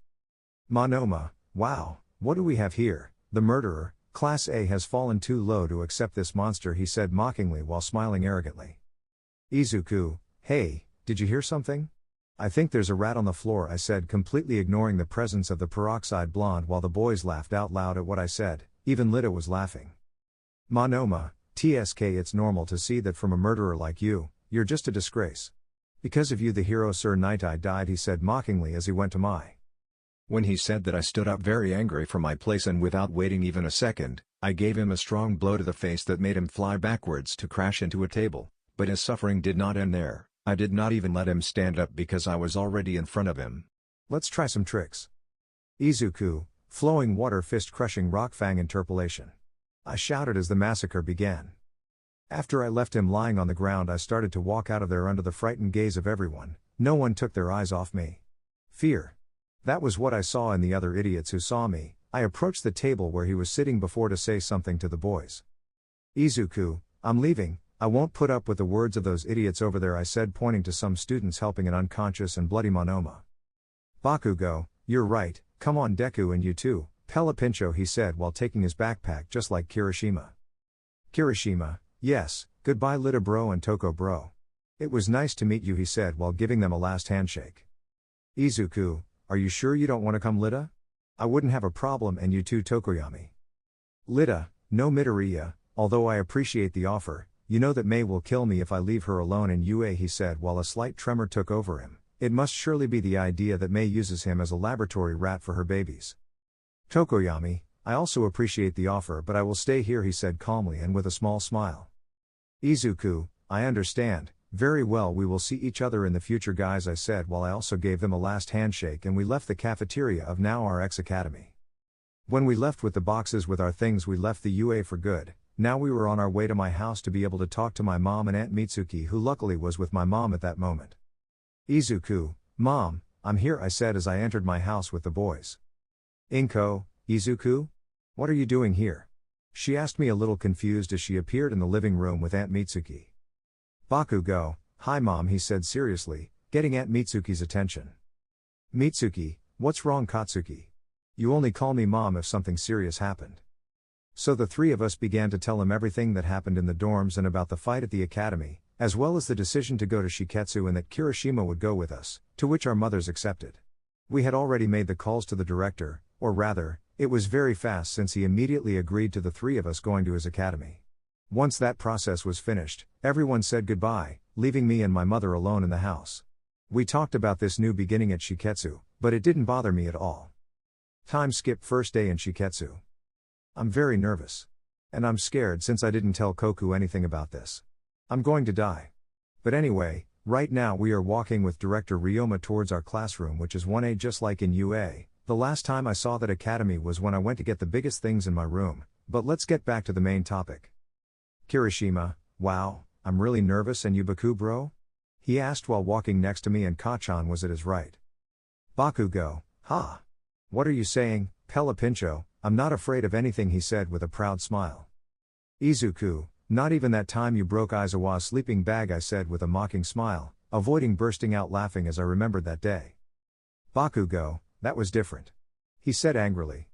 Monoma, wow, what do we have here? The murderer. Class A has fallen too low to accept this monster, he said mockingly while smiling arrogantly. Izuku, hey, did you hear something? I think there's a rat on the floor, I said, completely ignoring the presence of the peroxide blonde while the boys laughed out loud at what I said. Even Lita was laughing. Monoma, TSK, it's normal to see that from a murderer like you. You're just a disgrace. Because of you the hero Sir Nightai died, he said mockingly as he went to my. When he said that, I stood up very angry from my place, and without waiting even a second, I gave him a strong blow to the face that made him fly backwards to crash into a table. But his suffering did not end there. I did not even let him stand up because I was already in front of him. Let's try some tricks. Izuku, flowing water fist crushing rock fang interpolation. I shouted as the massacre began. After I left him lying on the ground, I started to walk out of there under the frightened gaze of everyone. No one took their eyes off me. Fear. That was what I saw in the other idiots who saw me. I approached the table where he was sitting before to say something to the boys. Izuku, I'm leaving. I won't put up with the words of those idiots over there, I said, pointing to some students helping an unconscious and bloody Monoma. Bakugo, you're right, come on Deku, and you too, Pelopincho, he said while taking his backpack just like Kirishima. Kirishima, yes, goodbye Lita bro and Toko bro. It was nice to meet you, he said while giving them a last handshake. Izuku, are you sure you don't want to come Lita? I wouldn't have a problem, and you too Tokoyami. Lita, no Midoriya, although I appreciate the offer, you know that Mei will kill me if I leave her alone in UA, he said while a slight tremor took over him. It must surely be the idea that Mei uses him as a laboratory rat for her babies. Tokoyami, I also appreciate the offer, but I will stay here, he said calmly and with a small smile. Izuku, I understand. Very well, we will see each other in the future guys, I said while I also gave them a last handshake, and we left the cafeteria of now RX Academy. When we left with the boxes with our things, we left the UA for good. Now we were on our way to my house to be able to talk to my mom and Aunt Mitsuki, who luckily was with my mom at that moment. Izuku, Mom, I'm here, I said as I entered my house with the boys. Inko, Izuku? What are you doing here? She asked me a little confused as she appeared in the living room with Aunt Mitsuki. Bakugo, hi Mom, he said seriously, getting Aunt Mitsuki's attention. Mitsuki, what's wrong Katsuki? You only call me Mom if something serious happened. So the three of us began to tell him everything that happened in the dorms and about the fight at the academy, as well as the decision to go to Shiketsu and that Kirishima would go with us, to which our mothers accepted. We had already made the calls to the director, or rather, it was very fast since he immediately agreed to the three of us going to his academy. Once that process was finished, everyone said goodbye, leaving me and my mother alone in the house. We talked about this new beginning at Shiketsu, but it didn't bother me at all. Time skip first day in Shiketsu. I'm very nervous. And I'm scared since I didn't tell Koku anything about this. I'm going to die. But anyway, right now we are walking with Director Ryoma towards our classroom, which is 1A just like in UA. The last time I saw that academy was when I went to get the biggest things in my room, but let's get back to the main topic. Kirishima, wow, I'm really nervous, and you Baku bro? He asked while walking next to me, and Kachan was at his right. Bakugo, ha! What are you saying, Pella Pincho? I'm not afraid of anything, he said with a proud smile. Izuku, not even that time you broke Aizawa's sleeping bag, I said with a mocking smile, avoiding bursting out laughing as I remembered that day. Bakugo, that was different, he said angrily.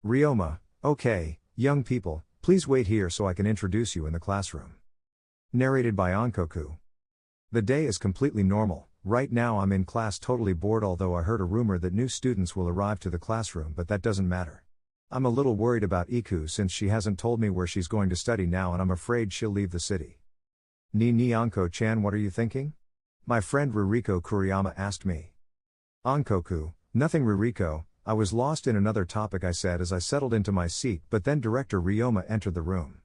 Ryoma, okay, young people, please wait here so I can introduce you in the classroom. Narrated by Onkoku. The day is completely normal. Right now I'm in class totally bored, although I heard a rumor that new students will arrive to the classroom, but that doesn't matter. I'm a little worried about Iku since she hasn't told me where she's going to study now, and I'm afraid she'll leave the city. Ni Anko-chan, what are you thinking? My friend Ruriko Kuriyama asked me. Onkoku, nothing Ruriko, I was lost in another topic, I said as I settled into my seat, but then Director Ryoma entered the room.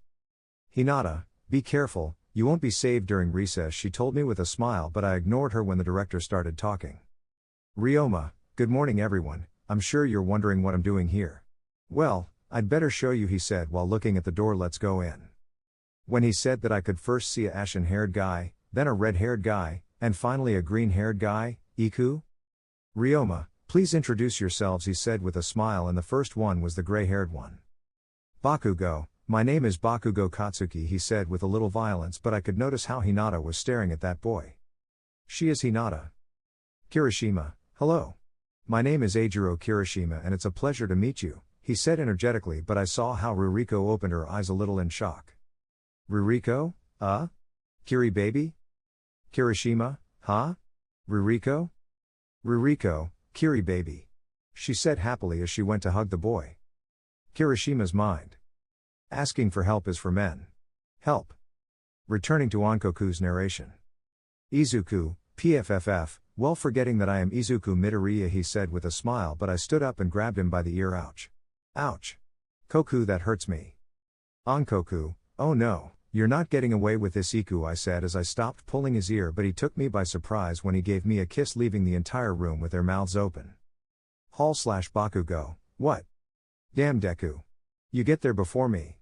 Hinata, be careful, you won't be saved during recess, she told me with a smile, but I ignored her when the director started talking. Ryoma, good morning everyone, I'm sure you're wondering what I'm doing here. Well, I'd better show you, he said while looking at the door. Let's go in. When he said that, I could first see a ashen-haired guy, then a red-haired guy, and finally a green-haired guy. Iku? Ryoma, please introduce yourselves, he said with a smile, and the first one was the gray-haired one. Bakugo, my name is Bakugo Katsuki, he said with a little violence, but I could notice how Hinata was staring at that boy. She is Hinata. Kirishima, hello. My name is Eijiro Kirishima and it's a pleasure to meet you, he said energetically, but I saw how Ruriko opened her eyes a little in shock. Ruriko? Kiri baby? Kirishima, huh? Ruriko? Ruriko, Kiri baby. She said happily as she went to hug the boy. Kirishima's mind. Asking for help is for men. Help. Returning to Onkoku's narration. Izuku, PFFF, well, forgetting that I am Izuku Midoriya, he said with a smile, but I stood up and grabbed him by the ear. Ouch. Ouch. Koku, that hurts me. Onkoku, oh no, you're not getting away with this, Iku, I said as I stopped pulling his ear, but he took me by surprise when he gave me a kiss, leaving the entire room with their mouths open. Hall/Bakugo, what? Damn Deku. You get there before me.